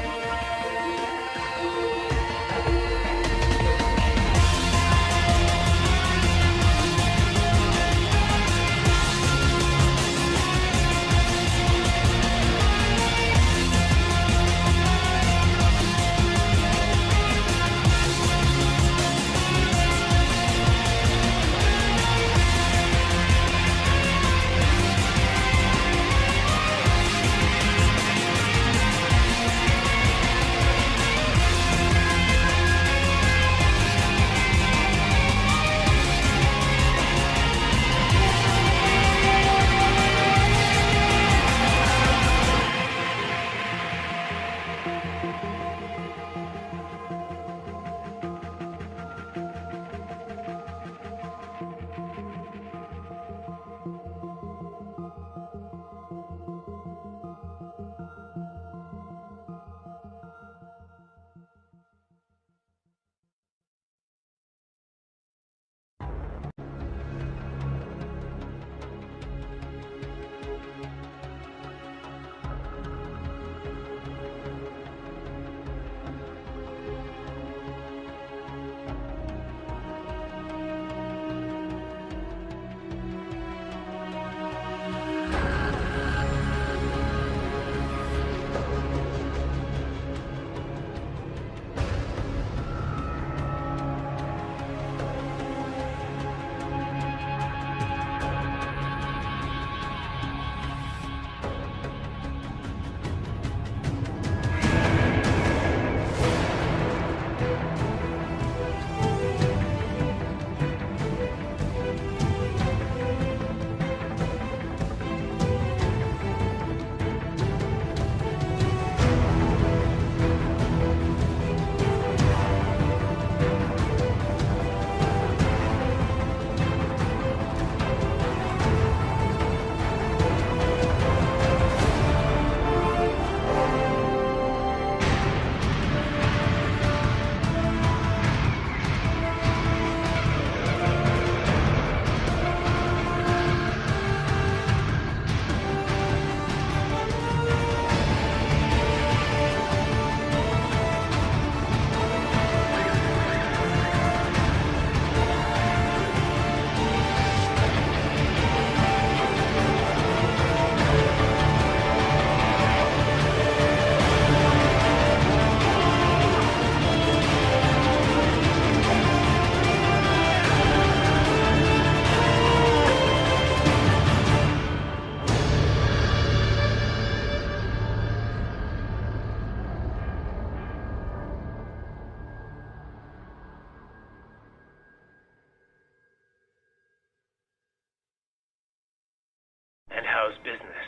How's business?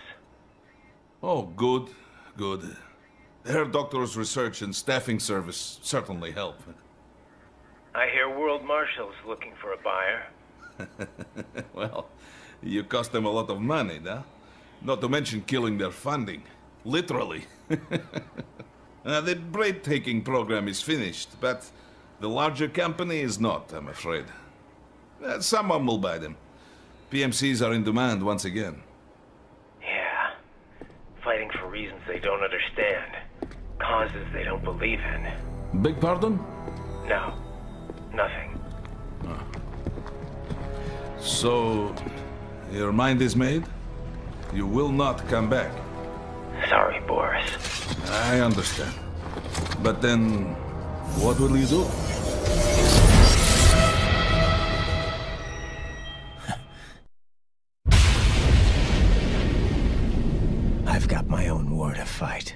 Oh, good, good. Herr Doctor's research and staffing service certainly help. I hear World Marshal's looking for a buyer. Well, you cost them a lot of money, no? Not to mention killing their funding. Literally. The break-taking program is finished, but the larger company is not, I'm afraid. Someone will buy them. PMCs are in demand once again. Yeah. Fighting for reasons they don't understand. Causes they don't believe in. Beg pardon? No. Nothing. Oh. So, your mind is made? You will not come back? Sorry, Boris. I understand. But then, what will you do? I've got my own war to fight.